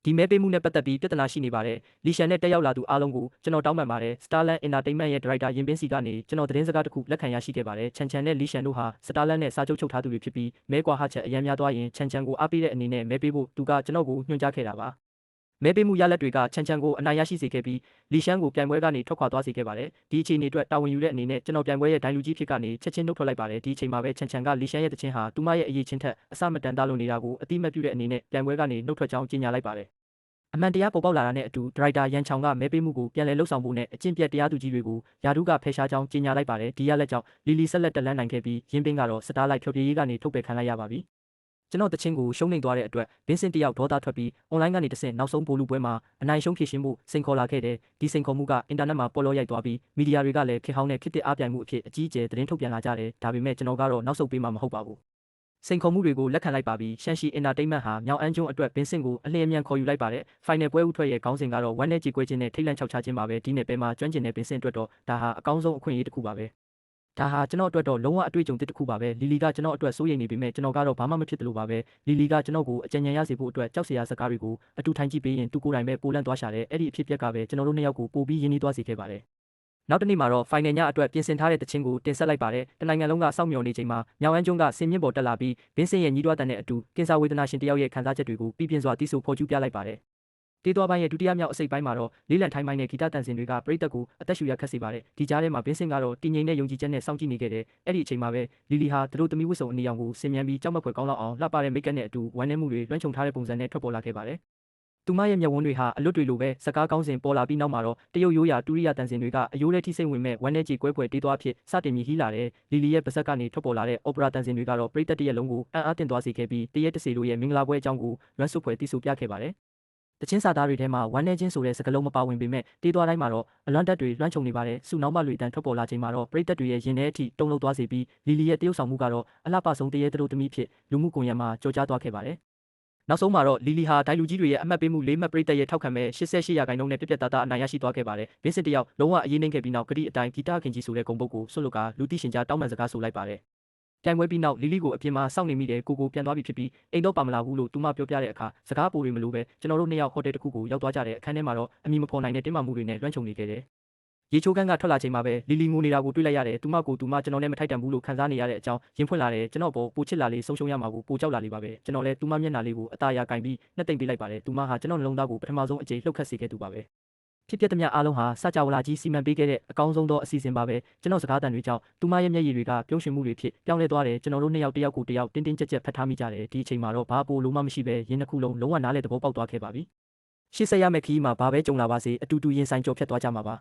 ဒီမဲပေးမှုနဲ့ပတ်သက်ပြီးပြဿနာရှိနေပါတယ်။လီရှန်နဲ့တက်ရောက်လာသူအားလုံးကိုကျွန်တော်တောင်းပန်ပါတယ်။ Starland Entertainment ရဲ့ဒါရိုက်တာရင်ပင်းစီကနေကျွန်တော်သတင်းစကားတစ်ခုလက်ခံရရှိခဲ့ပါတယ်။ချန်ချန်နဲ့လီရှန်တို့ဟာ Starland နဲ့စာချုပ်ချုပ်ထားသူတွေဖြစ်ပြီးမဲကွာဟချက်အများများသွားရင်ချန်ချန်ကိုအားပေးတဲ့အနေနဲ့မဲပေးဖို့သူကကျွန်တော်ကိုညွှန်ကြားခဲ့တာပါ။မဲပေးမှုရလဒ်တွေကချန်ချန်ကိုအနိုင်ရရှိစေခဲ့ပြီးလီရှန်ကိုပြိုင်ပွဲကနေထွက်ခွာသွားစေခဲ့ပါတယ်။ဒီအခြေအနေအတွက်တာဝန်ယူတဲ့အနေနဲ့ကျွန်တော်ပြိုင်ပွဲရဲ့ဒိုင်လူကြီးဖြစ်ကနေချက်ချင်းနှုတ်ထွက်လိုက်ပါတယ်။ဒီအချိန်မှာပဲချန်ချန်ကလီရှန်ရဲ့တခြင်းဟာသူမရဲ့အရေးချင်းထက်အစမတန်သားလို့နေတာကိုအတိမတ်ပြုတဲ့အနေနဲ့ပြိုင်ပွဲကနေနှုတ်ထွက်ကြောင်းကြေညာလိုက်ပါတယ်။အမှန်တရားပေါ်ပေါက်လာတာနဲ့အတူဒရိုက်တာရန်ချောင်ကမဲပေးမှုကိုပြန်လည်လှုပ်ဆောင်ဖို့နဲ့အကျင့်ပြတ်တရားသူကြီးတွေကိုယာဒုကဖယ်ရှားကြောင်းကြေညာလိုက်ပါတယ်။ဒီရလက်ကြောင့်လီလီဆက်လက်တက်လှမ်းနိုင်ခဲ့ပြီးရင်းပင်းကတော့စတားလိုက်ဖျော်ဖြေရေးကနေထုတ်ပယ်ခံလိုက်ရပါပြီ။ကျွန်တော်တချင်းကိုရှုံးနိမ့်သွားတဲ့အတွက်ဘင်းစင်တယောက်ဒေါသထွက်ပြီးအွန်လိုင်းကနေတဆင့်နောက်ဆုံးပိုလူပွဲမှာအနိုင်ရှုံးဖြေရှင်းဖို့စိန်ခေါ်လာခဲ့တဲ့ဒီစိန်ခေါ်မှုကအင်တာနက်မှာပေါ်လောရိုက်သွားပြီးမီဒီယာတွေကလည်းခေတ်ဟောင်းနဲ့ခေတ်သစ်အားပြိုင်မှုအဖြစ်အကြီးအကျယ်သတင်းထုတ်ပြန်လာကြတယ်။ဒါပေမဲ့ကျွန်တော်ကတော့နောက်ဆုတ်ပေးမှာမဟုတ်ပါဘူး။စိန်ခေါ်မှုတွေကိုလက်ခံလိုက်ပါပြီးရှန်ရှီ Entertainment ဟာမြောင်အန်းကျွန်းအတွက်ဘင်းစင်ကိုအလျင်အမြန်ခေါ်ယူလိုက်ပါတယ်။ Final ပွဲဥထွက်ရဲ့ခေါင်းစဉ်ကတော့ဝမ်းနဲ့ကြေကွဲခြင်းနဲ့ထိတ်လန့်ချောက်ချခြင်းပါပဲ။ဒီနယ်ပယ်မှာကျွမ်းကျင်တဲ့ဘင်းစင်အတွက်တော့ဒါဟာအကောင်းဆုံးအခွင့်အရေးတစ်ခုပါပဲ။ဒါဟာကျွန်တော်အတွက်တော့လုံးဝအတွေ့အကြုံတစ်ခုပါပဲ။လီလီကကျွန်တော်အတွက်စိုးရိမ်နေပေမဲ့ကျွန်တော်ကတော့ဘာမှမဖြစ်တယ်လို့ပါပဲ။လီလီကကျွန်တော်ကိုအကြံဉာဏ်ရစေဖို့အတွက်ကြောက်စရာစကားတွေကိုအတူထိုင်ကြည့်ပေးရင်သူကိုယ်တိုင်ပဲပိုလန့်သွားရှာတယ်။အဲ့ဒီအဖြစ်အပျက်ကပဲကျွန်တော်တို့နှစ်ယောက်ကိုပိုပြီးရင်းနှီးသွားစေခဲ့ပါတယ်။နောက်တစ်နေ့မှာတော့ Final ညအတွက်ပြင်ဆင်ထားတဲ့တခြင်းကိုတင်ဆက်လိုက်ပါတယ်။တနိုင်ငံလုံးကစောင့်မျှော်နေချိန်မှာမြောင်အန်းကျွန်းကစင်မြင့်ပေါ်တက်လာပြီးဘင်းစင်ရဲ့ညီးတွားတန်တဲ့အတူကင်ဆာဝေဒနာရှင်တယောက်ရဲ့ခံစားချက်တွေကိုပြပြင်းစွာတီးဆိုဖော်ကျူးပြလိုက်ပါတယ်။တေးသွားပိုင်းရဲ့ဒုတိယမြောက်အစိပ်ပိုင်းမှာတော့လေးလံထိုင်းပိုင်းနဲ့ဂီတတန်စင်တွေကပရိသတ်ကိုအသက်ရှူရခတ်စေပါတယ်။ဒီကြားထဲမှာဘင်းစင်ကတော့တည်ငြိမ်တဲ့ယုံကြည်ချက်နဲ့စောင့်ကြည့်နေခဲ့တယ်။အဲ့ဒီအချိန်မှာပဲလီလီဟာသူတို့သမီးဝတ်စုံအနီရောင်ကိုဆင်မြန်းပြီးကြောက်မက်ဖွယ်ကောင်းလောက်အောင်လှပတဲ့မိတ်ကပ်နဲ့အတူဝမ်းနည်းမှုတွေလွှမ်းခြုံထားတဲ့ပုံစံနဲ့ထွက်ပေါ်လာခဲ့ပါတယ်။သူမရဲ့မျက်ဝန်းတွေဟာအလွတ်တွေလိုပဲစကားကောင်းစဉ်ပေါ်လာပြီးနောက်မှာတော့တရုတ်ရိုးရာတူရိယာတန်စင်တွေကအယိုးထဲထိစိတ်ဝင်မဲ့ဝမ်းနဲ့ကြေကွဲဖွယ်တေးသွားဖြစ်စတင်မြည်ဟီးလာတဲ့လီလီရဲ့ပါဇက်ကနေထွက်ပေါ်လာတဲ့အော်ပရာတန်စင်တွေကတော့ပရိသတ်တရက်လုံးကိုအံ့အားသင့်သွားစေခဲ့ပြီးတရက်တစီတို့ရဲ့မင်္ဂလာပွဲအကြောင်းကိုလွမ်းဆွဖွယ်တီးဆိုပြခဲ့ပါတယ်။တချင်းစာသားတွေထဲမှာဝမ်းနဲ့ချင်းဆိုတဲ့စကားလုံးမပါဝင်ပေမဲ့တေးသွားတိုင်းမှာတော့အလွမ်းတက်တွေလွှမ်းခြုံနေပါတယ်။စုနောက်မှလူအတန်ထွက်ပေါ်လာချိန်မှာတော့ပရိသတ်တွေရဲ့ရင်ထဲအထိတုံ့လုံသွားစေပြီးလီလီရဲ့တရုတ်ဆောင်မှုကတော့အလှပဆုံးတရက်တို့သမီးဖြစ်လူမှုကွန်ရက်မှာကြော်ကြားသွားခဲ့ပါတယ်။နောက်ဆုံးမှာတော့လီလီဟာဒိုင်လူကြီးတွေရဲ့အမှတ်ပေးမှု၄မှတ်ပရိသတ်ရဲ့ထောက်ခံမဲ့88%နဲ့ပြပြတသားအနိုင်ရရှိသွားခဲ့ပါတယ်။ဘင်းစင်တယောက်လုံးဝအရေးနှိမ့်ခဲ့ပြီးနောက်ဂတိအတိုင်းဂီတခင်ကြီးဆိုတဲ့ဂုံပုတ်ကိုဆွတ်လုကလူသိရှင်ကြားတောင်းပန်စကားဆိုလိုက်ပါတယ်။ပြိုင်ပွဲပြီးနောက်လီလီကိုအပြင်မှာစောင့်နေမိတယ်ကိုပြန်သွားပြီဖြစ်ပြီးအိမ်တော့ပါမလာဘူးလို့သူမပြောပြတဲ့အခါစကားပိုတွေမလို့ပဲကျွန်တော်တို့နှစ်ယောက်ဟိုတယ်တစ်ခုကိုရောက်သွားကြတဲ့အခန်းထဲမှာတော့အမီမဖော်နိုင်တဲ့တင်းမာမှုတွေနဲ့လွှမ်းခြုံနေခဲ့တယ်။ရေချိုးကန်းကထွက်လာချိန်မှာပဲလီလီငိုနေတာကိုတွေ့လိုက်ရတယ်။သူမကျွန်တော်နဲ့မထိုက်တန်ဘူးလို့ခံစားနေရတဲ့အကြောင်းရင်ဖွင့်လာတယ်။ကျွန်တော်ပေါ်ပိုချစ်လာလေဆုံးရှုံးရမှာကိုပိုကြောက်လာလေပါပဲ။ကျွန်တော်လည်းသူမမျက်နှာလေးကိုအตาရကင်ပြီးနှက်သိမ့်ပေးလိုက်ပါတယ်။သူမဟာကျွန်တော်နှလုံးသားကိုပထမဆုံးအကြိမ်လှုပ်ခတ်စေခဲ့သူပါပဲ။ ဖြစ်ပျက်သမျှအားလုံးဟာစကြဝဠာကြီးစီမံပေးခဲ့တဲ့အကောင်းဆုံးသောအစီအစဉ်ပါပဲကျွန်တော်စကားတန်တွေကြောင့်သူမရဲ့မျက်ရည်တွေကပြုံးရွှင်မှုတွေဖြစ်ပြောင်းလဲသွားတယ်ကျွန်တော်တို့နှစ်ယောက်တစ်ယောက်ကိုတစ်ယောက်တင်းတင်းကြပ်ကြပ်ဖတ်ထားမိကြတယ်ဒီအချိန်မှာတော့ဘာအပိုလိုမှမရှိပဲရင်းတစ်ခုလုံးလုံးဝနားလေသဘောပေါက်သွားခဲ့ပါပြီရှေ့ဆက်ရမယ့်ခရီးမှာဘာပဲကြုံလာပါစေအတူတူရင်ဆိုင်ကြော်ဖြတ်သွားကြမှာပါ